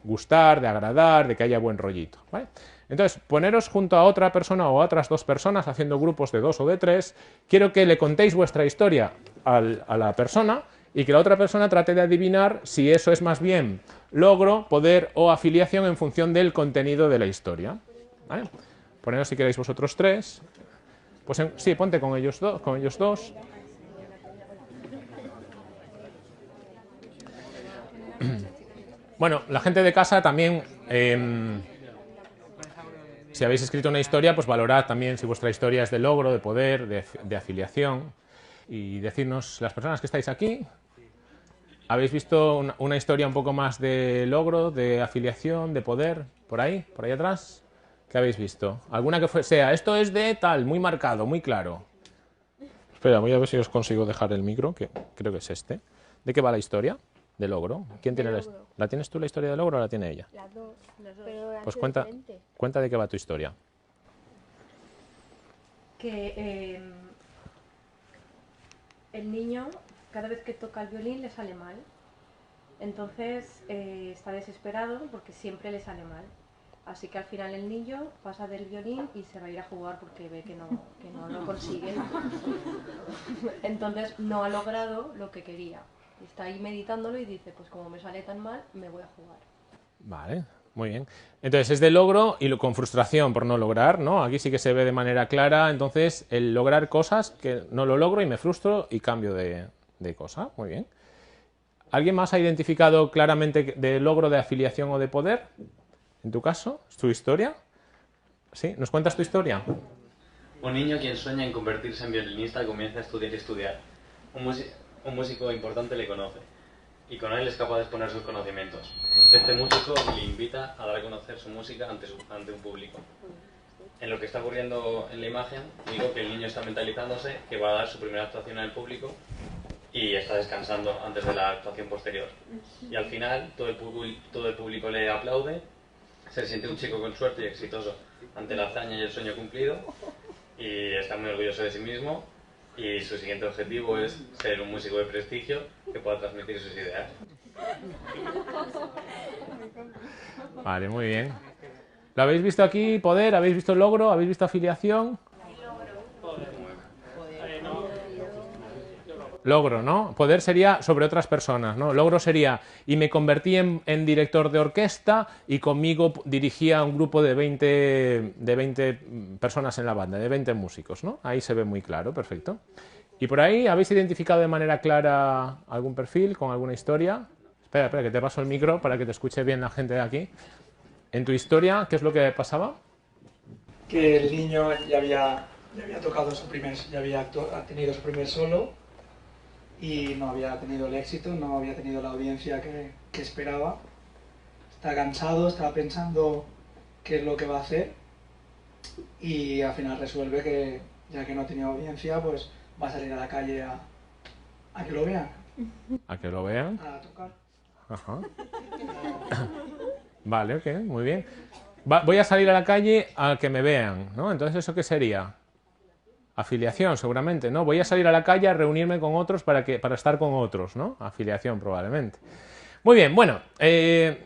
gustar, de agradar, de que haya buen rollito, ¿vale? Entonces, poneros junto a otra persona o a otras dos personas, haciendo grupos de 2 o de 3, quiero que le contéis vuestra historia a la persona y que la otra persona trate de adivinar si eso es más bien logro, poder o afiliación en función del contenido de la historia, ¿vale? Poneros si queréis vosotros 3. Pues sí, ponte con ellos dos. Bueno, la gente de casa también, si habéis escrito una historia, pues valorad también si vuestra historia es de logro, de poder, de afiliación. Y decirnos, las personas que estáis aquí, ¿habéis visto una historia un poco más de logro, de afiliación, de poder? ¿Por ahí atrás? ¿Qué habéis visto? ¿Alguna que sea, esto es de tal, muy marcado, muy claro? Espera, voy a ver si os consigo dejar el micro, que creo que es este. ¿De qué va la historia? De logro. ¿Quién tiene la tienes tú la historia de logro o la tiene ella? Las dos. Pero Pues cuenta de qué va tu historia. Que el niño, cada vez que toca el violín, le sale mal. Entonces está desesperado porque siempre le sale mal. Así que al final el niño pasa del violín y se va a ir a jugar porque ve que no lo consigue. Entonces no ha logrado lo que quería. Está ahí meditándolo y dice, pues como me sale tan mal, me voy a jugar. Vale, muy bien. Entonces es de logro y con frustración por no lograr, ¿no? Aquí sí que se ve de manera clara, entonces, el lograr cosas que no lo logro y me frustro y cambio de cosa. Muy bien. ¿Alguien más ha identificado claramente de logro, de afiliación o de poder? En tu caso, ¿es tu historia? ¿Sí? ¿Nos cuentas tu historia? Un niño quien sueña en convertirse en violinista comienza a estudiar y estudiar. Un músico importante le conoce y con él es capaz de exponer sus conocimientos. Este músico le invita a dar a conocer su música ante un público. En lo que está ocurriendo en la imagen, digo que el niño está mentalizándose que va a dar su primera actuación al público y está descansando antes de la actuación posterior. Y al final todo el público le aplaude, se siente un chico con suerte y exitoso ante la hazaña y el sueño cumplido y está muy orgulloso de sí mismo. Y su siguiente objetivo es ser un músico de prestigio que pueda transmitir sus ideas. Vale, muy bien. ¿Lo habéis visto aquí? ¿Poder? ¿Habéis visto logro? ¿Habéis visto afiliación? Logro, ¿no? Poder sería sobre otras personas, ¿no? Logro sería, y me convertí en director de orquesta y conmigo dirigía un grupo de 20 personas en la banda, de 20 músicos, ¿no? Ahí se ve muy claro, perfecto. ¿Y por ahí habéis identificado de manera clara algún perfil con alguna historia? Espera, que te paso el micro para que te escuche bien la gente de aquí. En tu historia, ¿qué es lo que pasaba? Que el niño ya había tocado ya había tenido su primer solo y no había tenido el éxito, no había tenido la audiencia que esperaba. Está cansado, está pensando qué es lo que va a hacer y al final resuelve que, ya que no tenía audiencia, pues va a salir a la calle a que lo vean. ¿A que lo vean? A tocar. Ajá. Vale, ok, muy bien. Voy a salir a la calle a que me vean, ¿no? Entonces, ¿eso qué sería? Afiliación, seguramente, ¿no? Voy a salir a la calle a reunirme con otros para estar con otros, ¿no? Afiliación, probablemente. Muy bien, bueno, el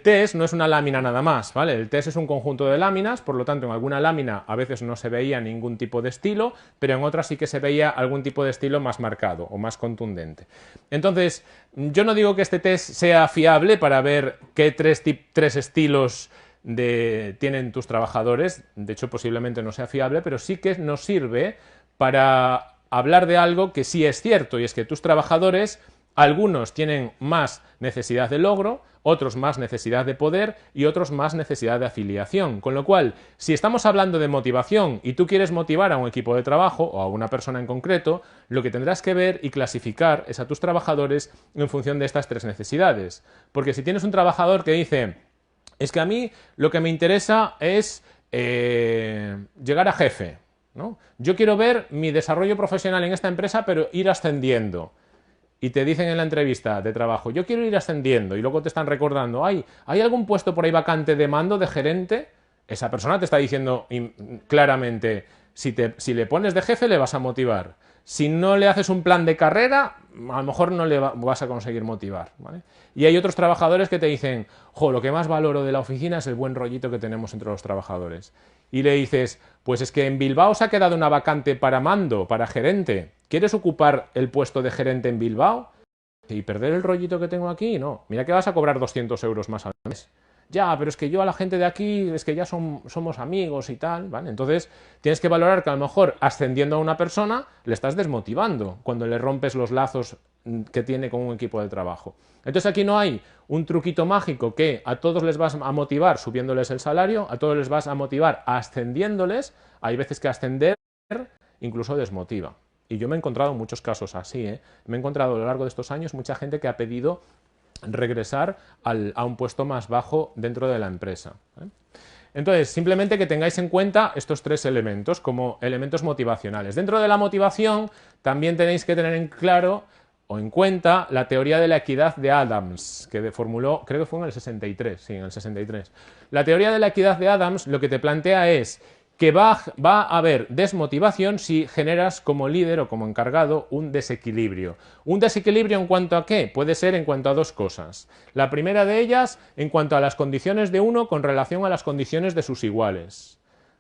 test no es una lámina nada más, ¿vale? El test es un conjunto de láminas, por lo tanto, en alguna lámina a veces no se veía ningún tipo de estilo, pero en otras sí que se veía algún tipo de estilo más marcado o más contundente. Entonces, yo no digo que este test sea fiable para ver qué tres estilos tienen tus trabajadores, de hecho posiblemente no sea fiable, pero sí que nos sirve para hablar de algo que sí es cierto, y es que tus trabajadores, algunos tienen más necesidad de logro, otros más necesidad de poder y otros más necesidad de afiliación. Con lo cual, si estamos hablando de motivación y tú quieres motivar a un equipo de trabajo o a una persona en concreto, lo que tendrás que ver y clasificar es a tus trabajadores en función de estas tres necesidades. Porque si tienes un trabajador que dice, es que a mí lo que me interesa es llegar a jefe, ¿no? Yo quiero ver mi desarrollo profesional en esta empresa, pero ir ascendiendo. Y te dicen en la entrevista de trabajo, yo quiero ir ascendiendo, y luego te están recordando, ¿hay algún puesto por ahí vacante de mando, de gerente? Esa persona te está diciendo claramente, si le pones de jefe le vas a motivar. Si no le haces un plan de carrera, a lo mejor no le vas a conseguir motivar, ¿vale? Y hay otros trabajadores que te dicen, jo, lo que más valoro de la oficina es el buen rollito que tenemos entre los trabajadores. Y le dices, pues es que en Bilbao se ha quedado una vacante para mando, para gerente. ¿Quieres ocupar el puesto de gerente en Bilbao? ¿Y perder el rollito que tengo aquí? No. Mira que vas a cobrar 200 euros más al mes. Ya, pero es que yo a la gente de aquí, es que ya somos amigos y tal, ¿vale? Entonces tienes que valorar que a lo mejor ascendiendo a una persona le estás desmotivando cuando le rompes los lazos que tiene con un equipo de trabajo. Entonces aquí no hay un truquito mágico que a todos les vas a motivar subiéndoles el salario, a todos les vas a motivar ascendiéndoles. Hay veces que ascender incluso desmotiva. Y yo me he encontrado muchos casos así, ¿eh? Me he encontrado a lo largo de estos años mucha gente que ha pedido regresar a un puesto más bajo dentro de la empresa, ¿eh? Entonces, simplemente que tengáis en cuenta estos tres elementos como elementos motivacionales. Dentro de la motivación también tenéis que tener en claro o en cuenta la teoría de la equidad de Adams, que formuló, creo que fue en el 63, sí, en el 63. La teoría de la equidad de Adams lo que te plantea es que va a haber desmotivación si generas como líder o como encargado un desequilibrio. ¿Un desequilibrio en cuanto a qué? Puede ser en cuanto a dos cosas. La primera de ellas, en cuanto a las condiciones de uno con relación a las condiciones de sus iguales,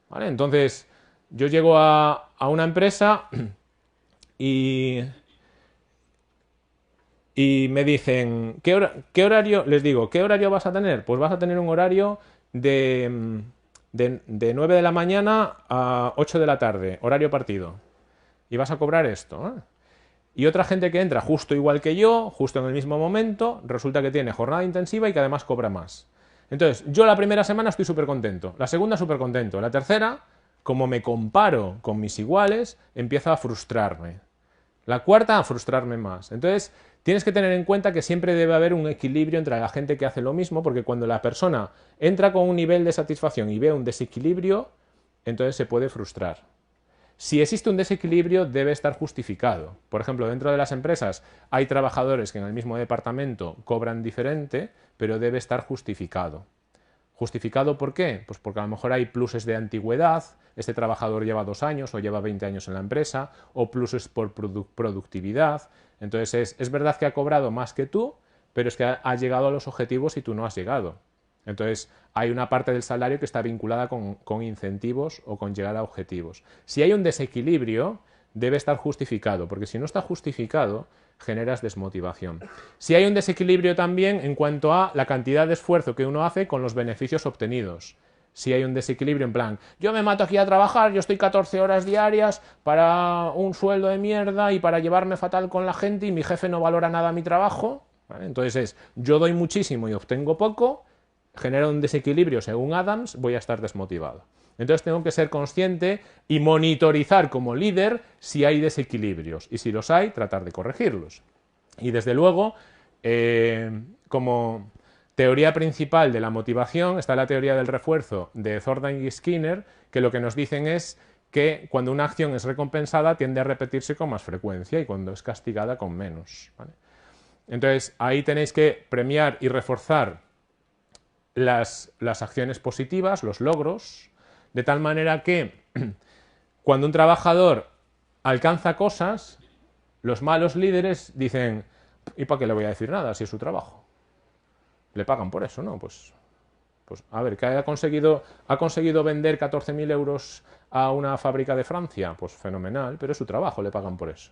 ¿vale? Entonces, yo llego a una empresa y me dicen, ¿qué horario? Les digo, ¿qué horario vas a tener? Pues vas a tener un horario de 9 de la mañana a 8 de la tarde, horario partido. Y vas a cobrar esto, ¿eh? Y otra gente que entra justo igual que yo, justo en el mismo momento, resulta que tiene jornada intensiva y que además cobra más. Entonces, yo la primera semana estoy súper contento, la segunda súper contento, la tercera, como me comparo con mis iguales, empiezo a frustrarme. La cuarta, a frustrarme más. Entonces, tienes que tener en cuenta que siempre debe haber un equilibrio entre la gente que hace lo mismo, porque cuando la persona entra con un nivel de satisfacción y ve un desequilibrio, entonces se puede frustrar. Si existe un desequilibrio, debe estar justificado. Por ejemplo, dentro de las empresas hay trabajadores que en el mismo departamento cobran diferente, pero debe estar justificado. ¿Justificado por qué? Pues porque a lo mejor hay pluses de antigüedad, este trabajador lleva 2 años o lleva 20 años en la empresa, o pluses por productividad. Entonces es verdad que ha cobrado más que tú, pero es que ha llegado a los objetivos y tú no has llegado. Entonces hay una parte del salario que está vinculada con incentivos o con llegar a objetivos. Si hay un desequilibrio, debe estar justificado, porque si no está justificado, generas desmotivación. Si hay un desequilibrio también en cuanto a la cantidad de esfuerzo que uno hace con los beneficios obtenidos. Si hay un desequilibrio en plan, yo me mato aquí a trabajar, yo estoy 14 horas diarias para un sueldo de mierda y para llevarme fatal con la gente y mi jefe no valora nada mi trabajo, ¿vale? Entonces yo doy muchísimo y obtengo poco, genera un desequilibrio según Adams, voy a estar desmotivado. Entonces tengo que ser consciente y monitorizar como líder si hay desequilibrios y si los hay, tratar de corregirlos. Y desde luego, como teoría principal de la motivación está la teoría del refuerzo de Thorndike y Skinner, que lo que nos dicen es que cuando una acción es recompensada tiende a repetirse con más frecuencia y cuando es castigada con menos, ¿vale? Entonces ahí tenéis que premiar y reforzar las acciones positivas, los logros, de tal manera que cuando un trabajador alcanza cosas, los malos líderes dicen, ¿y para qué le voy a decir nada si es su trabajo? Le pagan por eso, ¿no? Pues a ver, ¿que ha conseguido vender 14.000 euros a una fábrica de Francia? Pues fenomenal, pero es su trabajo, le pagan por eso.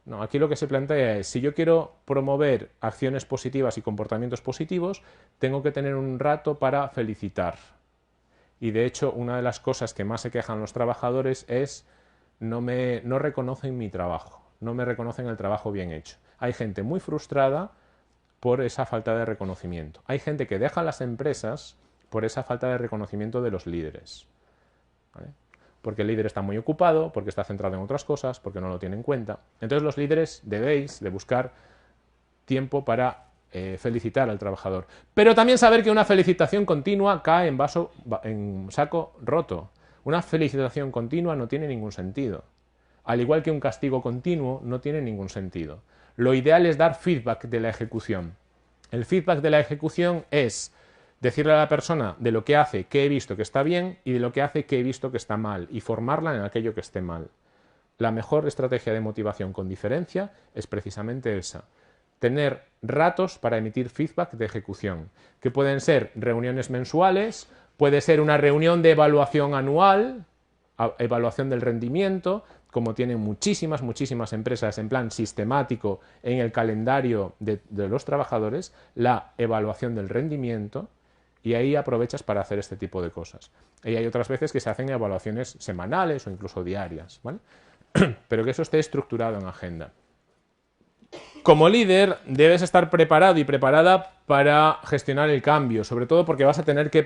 No, aquí lo que se plantea es, si yo quiero promover acciones positivas y comportamientos positivos, tengo que tener un rato para felicitar. Y de hecho, una de las cosas que más se quejan los trabajadores es no reconocen mi trabajo, no me reconocen el trabajo bien hecho. Hay gente muy frustrada por esa falta de reconocimiento. Hay gente que deja las empresas por esa falta de reconocimiento de los líderes, ¿vale? Porque el líder está muy ocupado, porque está centrado en otras cosas, porque no lo tiene en cuenta. Entonces los líderes debéis de buscar tiempo para felicitar al trabajador. Pero también saber que una felicitación continua cae en saco roto. Una felicitación continua no tiene ningún sentido. Al igual que un castigo continuo no tiene ningún sentido. Lo ideal es dar feedback de la ejecución. El feedback de la ejecución es decirle a la persona de lo que hace que he visto que está bien y de lo que hace que he visto que está mal y formarla en aquello que esté mal. la mejor estrategia de motivación con diferencia es precisamente esa. Tener ratos para emitir feedback de ejecución, que pueden ser reuniones mensuales, puede ser una reunión de evaluación anual, evaluación del rendimiento, como tienen muchísimas empresas en plan sistemático en el calendario de los trabajadores, la evaluación del rendimiento, y ahí aprovechas para hacer este tipo de cosas. Y hay otras veces que se hacen evaluaciones semanales o incluso diarias, ¿vale? Pero que eso esté estructurado en agenda. Como líder debes estar preparado y preparada para gestionar el cambio, sobre todo porque vas a tener que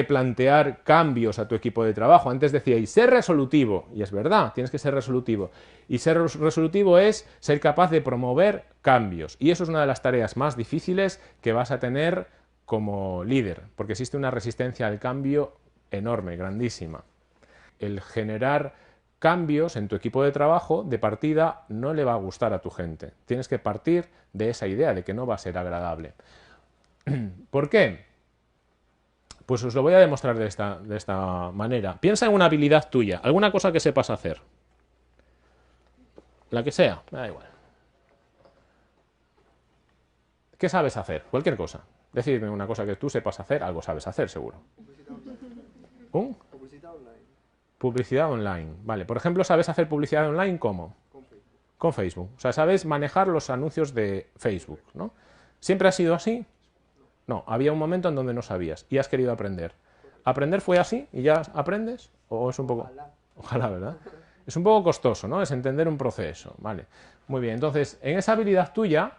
plantear cambios a tu equipo de trabajo. Antes decíais, ser resolutivo, y es verdad, tienes que ser resolutivo. Y ser resolutivo es ser capaz de promover cambios. Y eso es una de las tareas más difíciles que vas a tener como líder, porque existe una resistencia al cambio enorme, grandísima. El generar cambios en tu equipo de trabajo, de partida, no le va a gustar a tu gente. Tienes que partir de esa idea de que no va a ser agradable. ¿Por qué? Pues os lo voy a demostrar de esta manera. Piensa en una habilidad tuya, alguna cosa que sepas hacer. La que sea, me da igual. ¿Qué sabes hacer? Cualquier cosa. Decidme una cosa que tú sepas hacer, algo sabes hacer, seguro. ¿Un? Publicidad online. Publicidad online. Vale, por ejemplo, ¿sabes hacer publicidad online cómo? Con Facebook. Con Facebook. O sea, sabes manejar los anuncios de Facebook, ¿no? ¿Siempre ha sido así? No, había un momento en donde no sabías y has querido aprender. ¿Aprender fue así y ya aprendes? ¿O es un poco...? Ojalá, ¿verdad? Es un poco costoso, ¿no? Es entender un proceso, ¿vale? Muy bien, entonces, en esa habilidad tuya,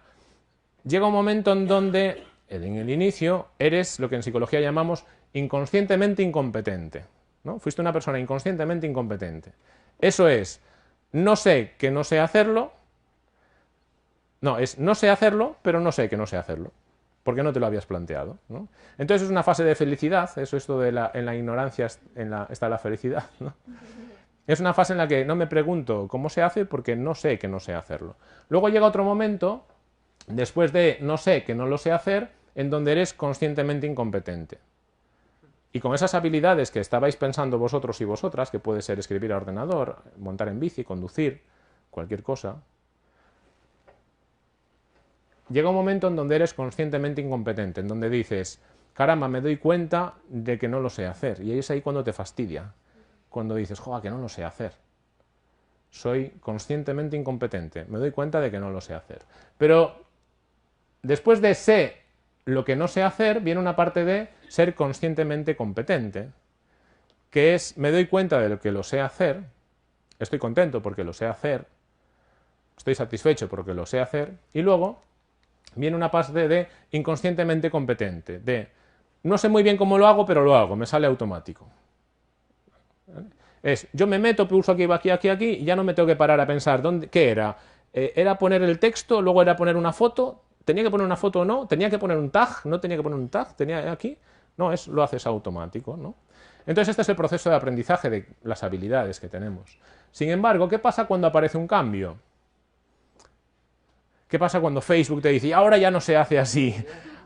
llega un momento en donde, en el inicio, eres lo que en psicología llamamos inconscientemente incompetente, ¿no? Fuiste una persona inconscientemente incompetente. Eso es, no sé que no sé hacerlo, no, es no sé hacerlo, pero no sé que no sé hacerlo, porque no te lo habías planteado, ¿no? Entonces es una fase de felicidad, eso esto de en la ignorancia está la felicidad, ¿no? Es una fase en la que no me pregunto cómo se hace porque no sé que no sé hacerlo. Luego llega otro momento, después de no sé que no lo sé hacer, en donde eres conscientemente incompetente. Y con esas habilidades que estabais pensando vosotros y vosotras, que puede ser escribir a ordenador, montar en bici, conducir, cualquier cosa, llega un momento en donde eres conscientemente incompetente, en donde dices, caramba, me doy cuenta de que no lo sé hacer. Y es ahí cuando te fastidia, cuando dices, joder, que no lo sé hacer. Soy conscientemente incompetente, me doy cuenta de que no lo sé hacer. Pero después de sé lo que no sé hacer, viene una parte de ser conscientemente competente, que es, me doy cuenta de lo que lo sé hacer, estoy contento porque lo sé hacer, estoy satisfecho porque lo sé hacer, y luego viene una parte de inconscientemente competente, de no sé muy bien cómo lo hago, pero lo hago, me sale automático. Es, yo me meto, pulso aquí, y ya no me tengo que parar a pensar, ¿qué era? ¿Era poner el texto, luego era poner una foto? ¿Tenía que poner una foto o no? ¿Tenía que poner un tag? ¿No tenía que poner un tag? ¿Tenía aquí? No, lo haces automático, ¿no? Entonces este es el proceso de aprendizaje de las habilidades que tenemos. Sin embargo, ¿qué pasa cuando aparece un cambio? ¿Qué pasa cuando Facebook te dice, ahora ya no se hace así,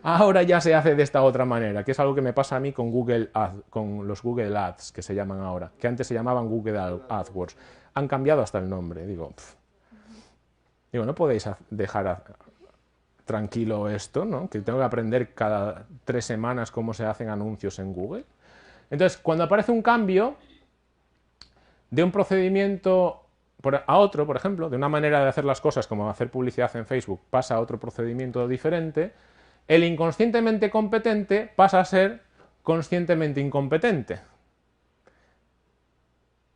ahora ya se hace de esta otra manera? Que es algo que me pasa a mí con con los Google Ads, que se llaman ahora, que antes se llamaban Google AdWords. Han cambiado hasta el nombre. Digo, no podéis dejar tranquilo esto, ¿no? Que tengo que aprender cada 3 semanas cómo se hacen anuncios en Google. Entonces, cuando aparece un cambio de un procedimiento a otro, por ejemplo, de una manera de hacer las cosas como hacer publicidad en Facebook pasa a otro procedimiento diferente, el inconscientemente competente pasa a ser conscientemente incompetente.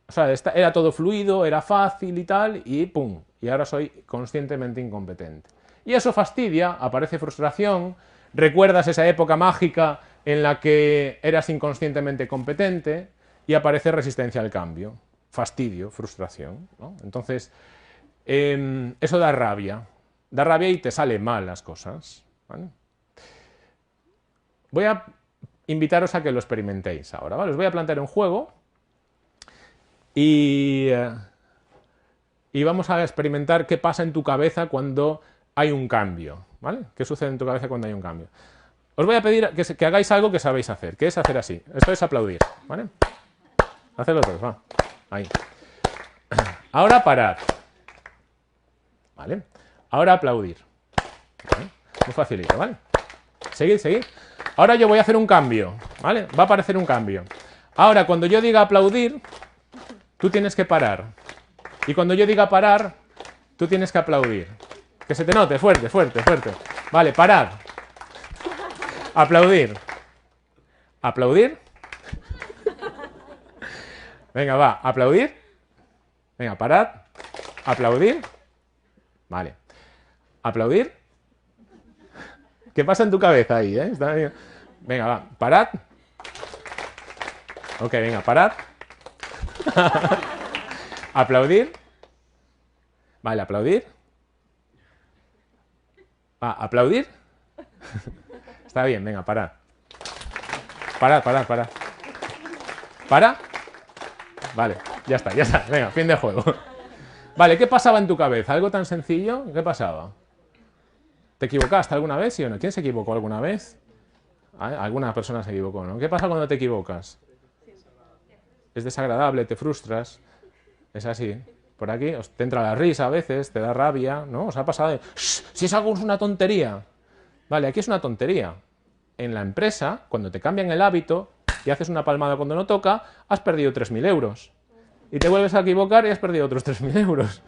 O sea, era todo fluido, era fácil y tal, y ¡pum! Y ahora soy conscientemente incompetente. Y eso fastidia, aparece frustración, recuerdas esa época mágica en la que eras inconscientemente competente y aparece resistencia al cambio, fastidio, frustración, ¿no? Entonces, eso da rabia y te salen mal las cosas, ¿vale? Voy a invitaros a que lo experimentéis ahora, ¿vale? Os voy a plantear un juego y vamos a experimentar qué pasa en tu cabeza cuando hay un cambio, ¿vale? ¿Qué sucede en tu cabeza cuando hay un cambio? Os voy a pedir que hagáis algo que sabéis hacer, que es hacer así. Esto es aplaudir, ¿vale? Hacedlo todos, va. Ahí. Ahora parar. ¿Vale? Ahora aplaudir. ¿Vale? Muy facilito, ¿vale? Seguid, seguid. Ahora yo voy a hacer un cambio, ¿vale? Va a aparecer un cambio. Ahora, cuando yo diga aplaudir, tú tienes que parar. Y cuando yo diga parar, tú tienes que aplaudir. Que se te note, fuerte, fuerte, fuerte. Vale, parar. Aplaudir. Aplaudir. Venga, va, aplaudir. Venga, parad. Aplaudir. Vale. Aplaudir. ¿Qué pasa en tu cabeza ahí, eh? Está bien. Venga, va, parad. Ok, venga, parad. Aplaudir. Vale, aplaudir. Va, aplaudir. Está bien, venga, parad. Parad, parad, parad. ¿Para? Vale, ya está, venga, fin de juego. Vale, ¿qué pasaba en tu cabeza? ¿Algo tan sencillo? ¿Qué pasaba? ¿Te equivocaste alguna vez, sí o no? ¿Quién se equivocó alguna vez? Alguna persona se equivocó, ¿no? ¿Qué pasa cuando te equivocas? Es desagradable, te frustras. Es así. Por aquí te entra la risa a veces, te da rabia, ¿no? ¿Os ha pasado de, si es algo es una tontería? Vale, aquí es una tontería. En la empresa, cuando te cambian el hábito y haces una palmada cuando no toca, has perdido 3.000 euros. Y te vuelves a equivocar y has perdido otros 3.000 euros.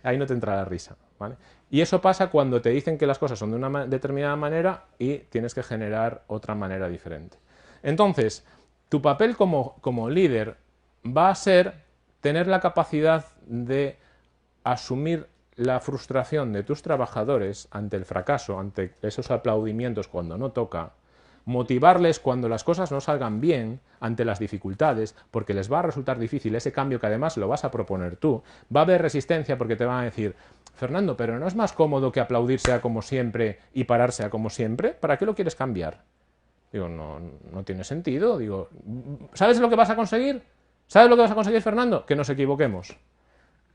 Ahí no te entra la risa, ¿vale? Y eso pasa cuando te dicen que las cosas son de una determinada manera y tienes que generar otra manera diferente. Entonces, tu papel como líder va a ser tener la capacidad de asumir la frustración de tus trabajadores ante el fracaso, ante esos aplaudimientos cuando no toca, motivarles cuando las cosas no salgan bien, ante las dificultades, porque les va a resultar difícil ese cambio que además lo vas a proponer tú. Va a haber resistencia porque te van a decir, Fernando, pero ¿no es más cómodo que aplaudir sea como siempre y parar sea como siempre? ¿Para qué lo quieres cambiar? Digo, no tiene sentido. Digo, ¿sabes lo que vas a conseguir? ¿Sabes lo que vas a conseguir, Fernando? Que nos equivoquemos.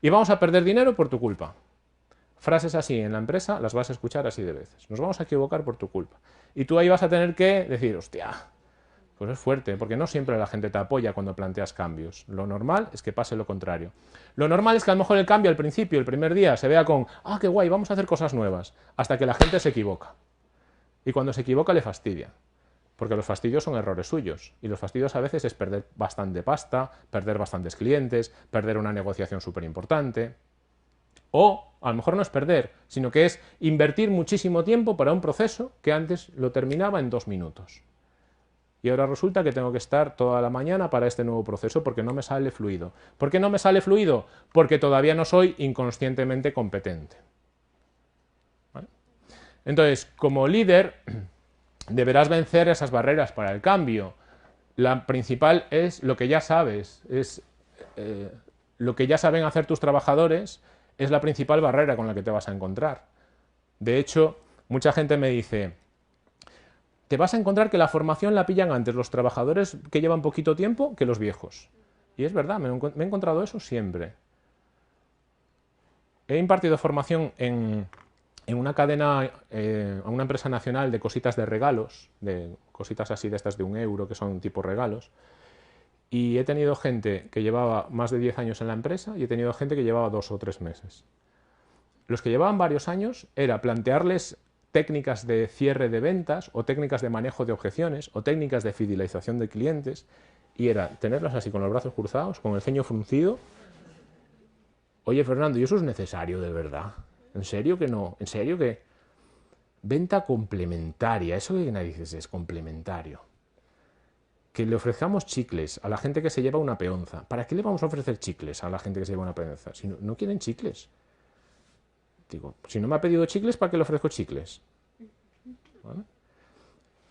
Y vamos a perder dinero por tu culpa. Frases así en la empresa las vas a escuchar así de veces. Nos vamos a equivocar por tu culpa. Y tú ahí vas a tener que decir, hostia, pues es fuerte, porque no siempre la gente te apoya cuando planteas cambios. Lo normal es que pase lo contrario. Lo normal es que a lo mejor el cambio al principio, el primer día, se vea con, qué guay, vamos a hacer cosas nuevas, hasta que la gente se equivoca. Y cuando se equivoca le fastidia. Porque los fastidios son errores suyos. Y los fastidios a veces es perder bastante pasta, perder bastantes clientes, perder una negociación súper importante. O, a lo mejor no es perder, sino que es invertir muchísimo tiempo para un proceso que antes lo terminaba en 2 minutos. Y ahora resulta que tengo que estar toda la mañana para este nuevo proceso porque no me sale fluido. ¿Por qué no me sale fluido? Porque todavía no soy inconscientemente competente. ¿Vale? Entonces, como líder, deberás vencer esas barreras para el cambio. La principal es lo que ya sabes, lo que ya saben hacer tus trabajadores es la principal barrera con la que te vas a encontrar. De hecho, mucha gente me dice, te vas a encontrar que la formación la pillan antes los trabajadores que llevan poquito tiempo que los viejos. Y es verdad, me he encontrado eso siempre. He impartido formación en una cadena, a una empresa nacional de cositas de regalos, de cositas así de estas de 1 euro, que son tipo regalos, y he tenido gente que llevaba más de 10 años en la empresa y he tenido gente que llevaba 2 o 3 meses. Los que llevaban varios años era plantearles técnicas de cierre de ventas o técnicas de manejo de objeciones o técnicas de fidelización de clientes y era tenerlos así con los brazos cruzados, con el ceño fruncido. Oye, Fernando, ¿y eso es necesario de verdad? ¿En serio que no? ¿En serio que...? Venta complementaria, ¿eso qué narices es complementario? Que le ofrezcamos chicles a la gente que se lleva una peonza. ¿Para qué le vamos a ofrecer chicles a la gente que se lleva una peonza? Si no quieren chicles. Digo, si no me ha pedido chicles, ¿para qué le ofrezco chicles? ¿Vale?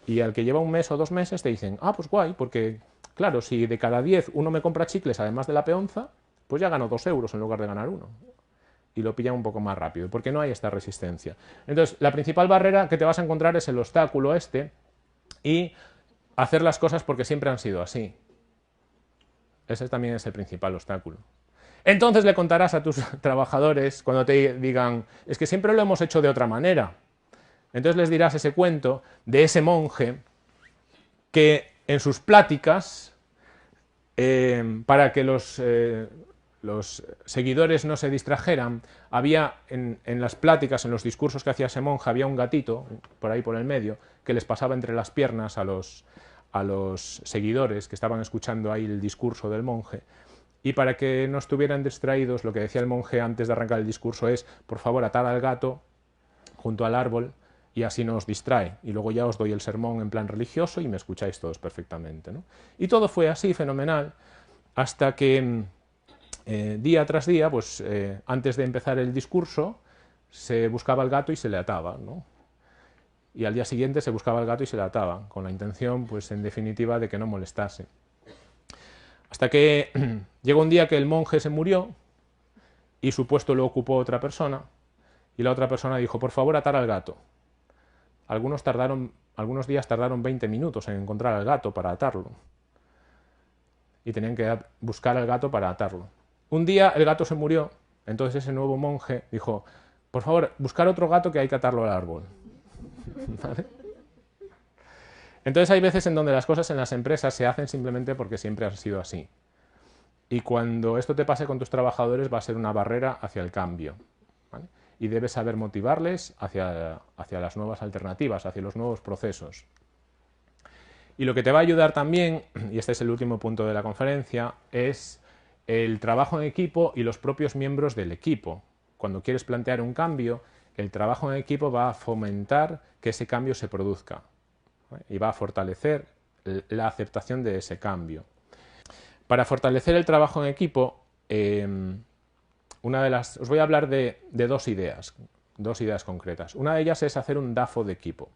Y al que lleva 1 mes o 2 meses te dicen, pues guay, porque claro, si de cada 10 uno me compra chicles además de la peonza, pues ya gano 2 euros en lugar de ganar 1. Y lo pillan un poco más rápido, porque no hay esta resistencia. Entonces, la principal barrera que te vas a encontrar es el obstáculo y hacer las cosas porque siempre han sido así. Ese también es el principal obstáculo. Entonces le contarás a tus trabajadores cuando te digan, es que siempre lo hemos hecho de otra manera. Entonces les dirás ese cuento de ese monje que en sus pláticas, para que los los seguidores no se distrajeran, había en las pláticas, en los discursos que hacía ese monje, había un gatito, por ahí por el medio, que les pasaba entre las piernas a los seguidores que estaban escuchando ahí el discurso del monje. Y para que no estuvieran distraídos, lo que decía el monje antes de arrancar el discurso es, por favor, atad al gato junto al árbol y así no os distrae. Y luego ya os doy el sermón en plan religioso y me escucháis todos perfectamente, ¿no? Y todo fue así, fenomenal, hasta que día tras día, pues antes de empezar el discurso, se buscaba el gato y se le ataba, ¿no? Y al día siguiente se buscaba el gato y se le ataba, con la intención, pues en definitiva, de que no molestase. Hasta que llegó un día que el monje se murió y su puesto lo ocupó otra persona y la otra persona dijo, por favor, atar al gato. Algunos días tardaron 20 minutos en encontrar al gato para atarlo y tenían que buscar al gato para atarlo. Un día el gato se murió, entonces ese nuevo monje dijo, por favor, buscar otro gato que hay que atarlo al árbol. ¿Vale? Entonces hay veces en donde las cosas en las empresas se hacen simplemente porque siempre han sido así. Y cuando esto te pase con tus trabajadores va a ser una barrera hacia el cambio, ¿vale? Y debes saber motivarles hacia las nuevas alternativas, hacia los nuevos procesos. Y lo que te va a ayudar también, y este es el último punto de la conferencia, es el trabajo en equipo y los propios miembros del equipo. Cuando quieres plantear un cambio, el trabajo en equipo va a fomentar que ese cambio se produzca, ¿vale? Y va a fortalecer la aceptación de ese cambio. Para fortalecer el trabajo en equipo, os voy a hablar de dos ideas concretas. Una de ellas es hacer un DAFO de equipo.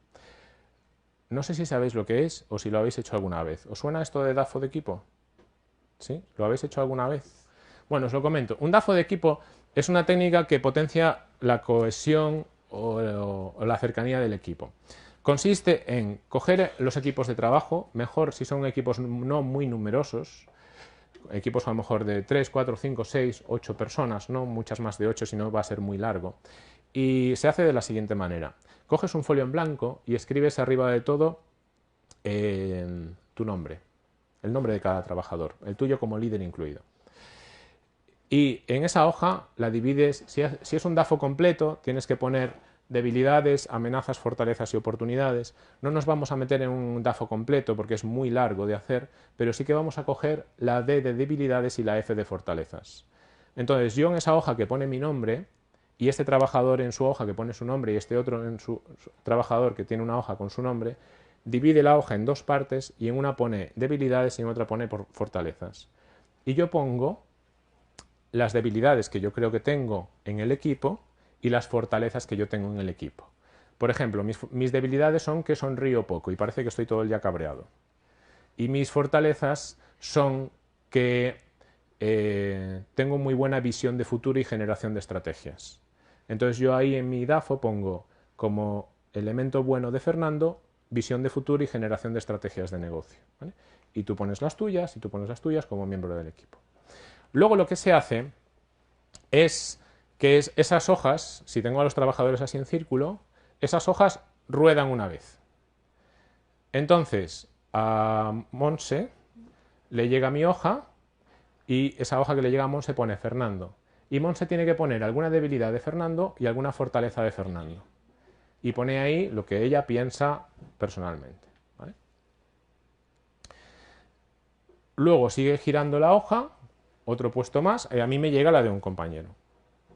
No sé si sabéis lo que es o si lo habéis hecho alguna vez. ¿Os suena esto de DAFO de equipo? ¿Sí? ¿Lo habéis hecho alguna vez? Bueno, os lo comento. Un DAFO de equipo es una técnica que potencia la cohesión o la cercanía del equipo. Consiste en coger los equipos de trabajo, mejor si son equipos no muy numerosos, equipos a lo mejor de 3, 4, 5, 6, 8 personas, no muchas más de 8, si no va a ser muy largo. Y se hace de la siguiente manera. Coges un folio en blanco y escribes arriba de todo tu nombre, el nombre de cada trabajador, el tuyo como líder incluido. Y en esa hoja la divides, si es un DAFO completo, tienes que poner debilidades, amenazas, fortalezas y oportunidades. No nos vamos a meter en un DAFO completo porque es muy largo de hacer, pero sí que vamos a coger la D de debilidades y la F de fortalezas. Entonces yo en esa hoja que pone mi nombre, y este trabajador en su hoja que pone su nombre y este otro en su trabajador que tiene una hoja con su nombre, divide la hoja en dos partes y en una pone debilidades y en otra pone fortalezas. Y yo pongo las debilidades que yo creo que tengo en el equipo y las fortalezas que yo tengo en el equipo. Por ejemplo, mis debilidades son que sonrío poco y parece que estoy todo el día cabreado. Y mis fortalezas son que tengo muy buena visión de futuro y generación de estrategias. Entonces yo ahí en mi DAFO pongo como elemento bueno de Fernando, visión de futuro y generación de estrategias de negocio, ¿vale? Y tú pones las tuyas y tú pones las tuyas como miembro del equipo. Luego lo que se hace es que esas hojas, si tengo a los trabajadores así en círculo, esas hojas ruedan una vez. Entonces a Monse le llega mi hoja y esa hoja que le llega a Monse pone Fernando. Y Monse tiene que poner alguna debilidad de Fernando y alguna fortaleza de Fernando. Y pone ahí lo que ella piensa personalmente, ¿vale? Luego sigue girando la hoja, otro puesto más, y a mí me llega la de un compañero.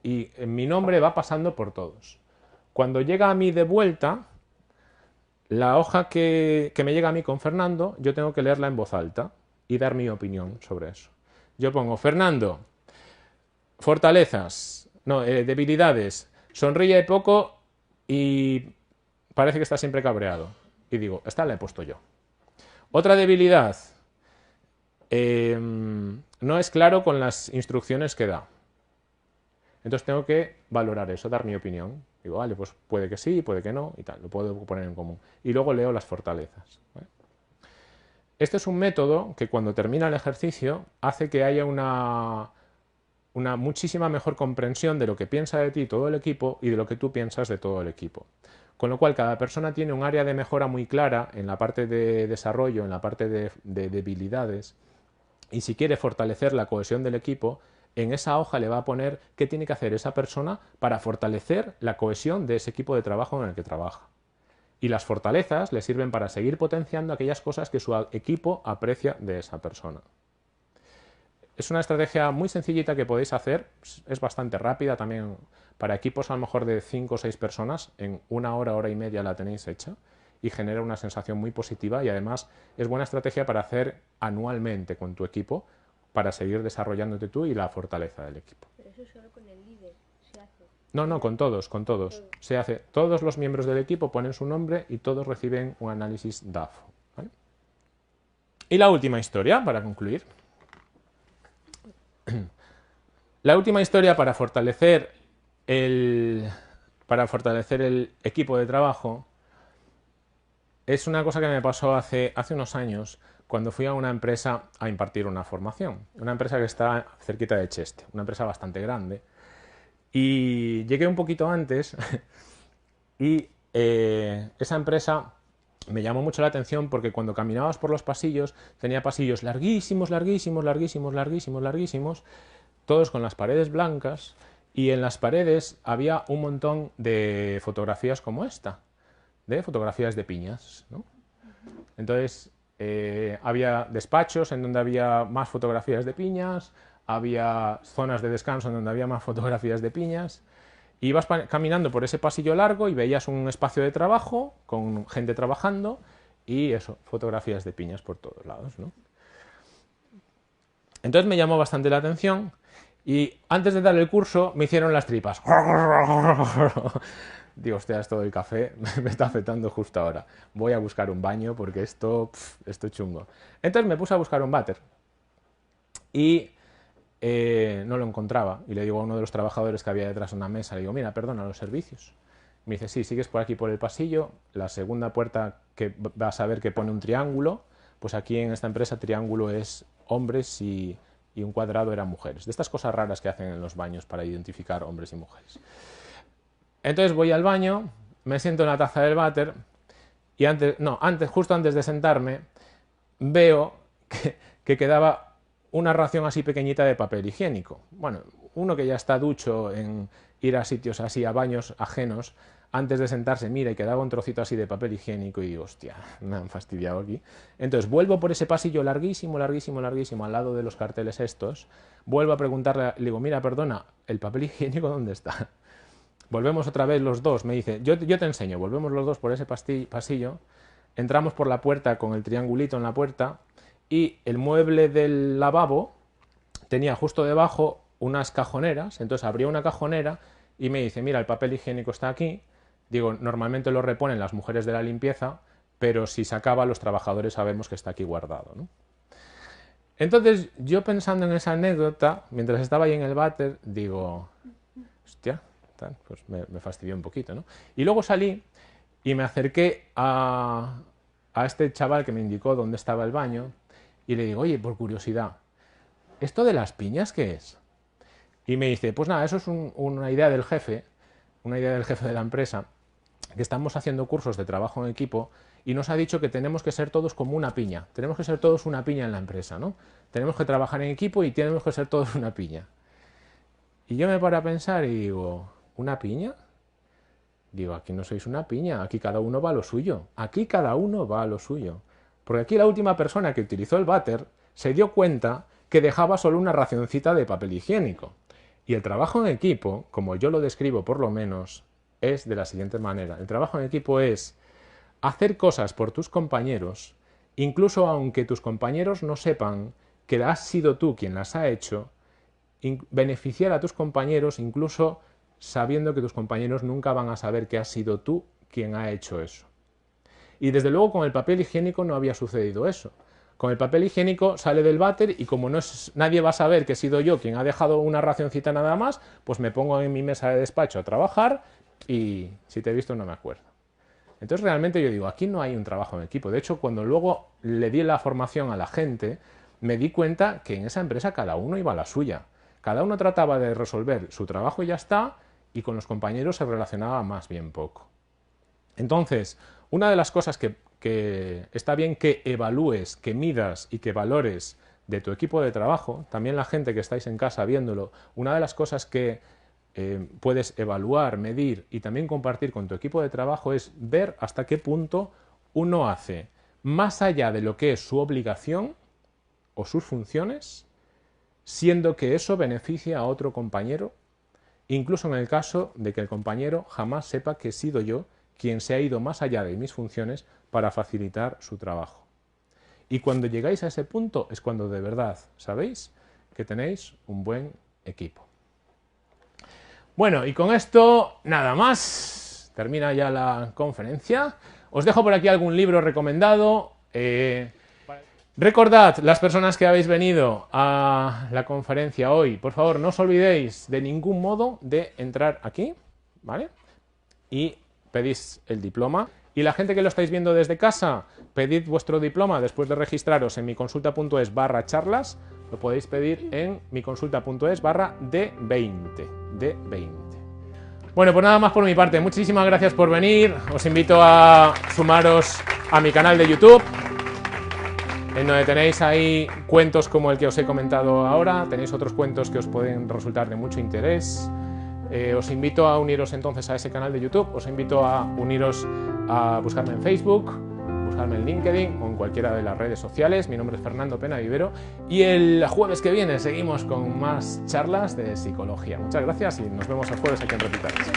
Y mi nombre va pasando por todos. Cuando llega a mí de vuelta, la hoja que me llega a mí con Fernando, yo tengo que leerla en voz alta y dar mi opinión sobre eso. Yo pongo, Fernando, fortalezas, no, debilidades, sonríe poco y parece que está siempre cabreado. Y digo, esta la he puesto yo. Otra debilidad, no es claro con las instrucciones que da. Entonces tengo que valorar eso, dar mi opinión. Digo, vale, pues puede que sí, puede que no, y tal, lo puedo poner en común. Y luego leo las fortalezas, ¿vale? Este es un método que cuando termina el ejercicio hace que haya una muchísima mejor comprensión de lo que piensa de ti todo el equipo y de lo que tú piensas de todo el equipo. Con lo cual cada persona tiene un área de mejora muy clara en la parte de desarrollo, en la parte de debilidades, y si quiere fortalecer la cohesión del equipo, en esa hoja le va a poner qué tiene que hacer esa persona para fortalecer la cohesión de ese equipo de trabajo en el que trabaja. Y las fortalezas le sirven para seguir potenciando aquellas cosas que su equipo aprecia de esa persona. Es una estrategia muy sencillita que podéis hacer, es bastante rápida también para equipos a lo mejor de 5 o 6 personas, en 1 hora, hora y media la tenéis hecha y genera una sensación muy positiva y además es buena estrategia para hacer anualmente con tu equipo para seguir desarrollándote tú y la fortaleza del equipo. Pero eso solo con el líder se hace. No, con todos, con todos. Se hace. Todos los miembros del equipo ponen su nombre y todos reciben un análisis DAFO. ¿Vale? Y la última historia, para concluir. La última historia para fortalecer el equipo de trabajo es una cosa que me pasó hace unos años cuando fui a una empresa a impartir una formación. Una empresa que está cerquita de Cheste, una empresa bastante grande. Y llegué un poquito antes y esa empresa me llamó mucho la atención porque cuando caminabas por los pasillos tenía pasillos larguísimos, larguísimos, larguísimos, larguísimos, larguísimos, todos con las paredes blancas y en las paredes había un montón de fotografías como esta, de fotografías de piñas, ¿no? Entonces había despachos en donde había más fotografías de piñas, había zonas de descanso en donde había más fotografías de piñas. Ibas caminando por ese pasillo largo y veías un espacio de trabajo con gente trabajando y eso, fotografías de piñas por todos lados, ¿no? Entonces me llamó bastante la atención y antes de dar el curso me hicieron las tripas. Digo, hostia, esto del café me está afectando justo ahora. Voy a buscar un baño porque esto es chungo. Entonces me puse a buscar un váter y no lo encontraba. Y le digo a uno de los trabajadores que había detrás de una mesa, le digo, mira, perdona, los servicios. Me dice, sí, sigues por aquí por el pasillo, la segunda puerta que vas a ver que pone un triángulo, pues aquí en esta empresa triángulo es hombres y un cuadrado eran mujeres. De estas cosas raras que hacen en los baños para identificar hombres y mujeres. Entonces voy al baño, me siento en la taza del váter y justo antes de sentarme veo que quedaba una ración así pequeñita de papel higiénico. Bueno, uno que ya está ducho en ir a sitios así, a baños ajenos, antes de sentarse mira y quedaba un trocito así de papel higiénico y hostia, me han fastidiado aquí. Entonces vuelvo por ese pasillo larguísimo, larguísimo, larguísimo al lado de los carteles estos, vuelvo a preguntarle, le digo, mira, perdona, ¿el papel higiénico dónde está? Volvemos otra vez los dos, me dice, yo te enseño, volvemos los dos por ese pasillo, entramos por la puerta con el triangulito en la puerta y el mueble del lavabo tenía justo debajo unas cajoneras, entonces abría una cajonera y me dice, mira, el papel higiénico está aquí, digo, normalmente lo reponen las mujeres de la limpieza, pero si se acaba los trabajadores sabemos que está aquí guardado, ¿no? Entonces yo pensando en esa anécdota, mientras estaba ahí en el váter, digo, hostia, pues me fastidió un poquito, ¿no? Y luego salí y me acerqué a este chaval que me indicó dónde estaba el baño y le digo, oye, por curiosidad, ¿esto de las piñas qué es? Y me dice, pues nada, eso es una idea del jefe de la empresa, que estamos haciendo cursos de trabajo en equipo y nos ha dicho que tenemos que ser todos como una piña, tenemos que ser todos una piña en la empresa, ¿no? Tenemos que trabajar en equipo y tenemos que ser todos una piña. Y yo me paro a pensar y digo, ¿una piña? Digo, aquí no sois una piña, aquí cada uno va a lo suyo, aquí cada uno va a lo suyo. Porque aquí la última persona que utilizó el váter se dio cuenta que dejaba solo una racioncita de papel higiénico. Y el trabajo en equipo, como yo lo describo por lo menos, es de la siguiente manera. El trabajo en equipo es hacer cosas por tus compañeros, incluso aunque tus compañeros no sepan que has sido tú quien las ha hecho, beneficiar a tus compañeros incluso sabiendo que tus compañeros nunca van a saber que has sido tú quien ha hecho eso. Y desde luego con el papel higiénico no había sucedido eso. Con el papel higiénico sale del váter y como nadie va a saber que he sido yo quien ha dejado una racioncita nada más, pues me pongo en mi mesa de despacho a trabajar y si te he visto no me acuerdo. Entonces realmente yo digo, aquí no hay un trabajo en equipo. De hecho, cuando luego le di la formación a la gente, me di cuenta que en esa empresa cada uno iba a la suya. Cada uno trataba de resolver su trabajo y ya está, y con los compañeros se relacionaba más bien poco. Entonces, una de las cosas que está bien que evalúes, que midas y que valores de tu equipo de trabajo, también la gente que estáis en casa viéndolo, una de las cosas que puedes evaluar, medir y también compartir con tu equipo de trabajo es ver hasta qué punto uno hace, más allá de lo que es su obligación o sus funciones, siendo que eso beneficia a otro compañero, incluso en el caso de que el compañero jamás sepa que he sido yo quien se ha ido más allá de mis funciones para facilitar su trabajo. Y cuando llegáis a ese punto es cuando de verdad sabéis que tenéis un buen equipo. Bueno, y con esto nada más. Termina ya la conferencia. Os dejo por aquí algún libro recomendado. Recordad, las personas que habéis venido a la conferencia hoy, por favor, no os olvidéis de ningún modo de entrar aquí, ¿vale? Y pedís el diploma. Y la gente que lo estáis viendo desde casa, pedid vuestro diploma después de registraros en miconsulta.es/charlas. Lo podéis pedir en miconsulta.es/D20. Bueno, pues nada más por mi parte. Muchísimas gracias por venir. Os invito a sumaros a mi canal de YouTube, en donde tenéis ahí cuentos como el que os he comentado ahora. Tenéis otros cuentos que os pueden resultar de mucho interés. Os invito a uniros entonces a ese canal de YouTube. Os invito a uniros a buscarme en Facebook, buscarme en LinkedIn o en cualquiera de las redes sociales. Mi nombre es Fernando Pena Vivero y el jueves que viene seguimos con más charlas de psicología. Muchas gracias y nos vemos el jueves aquí en Repitares.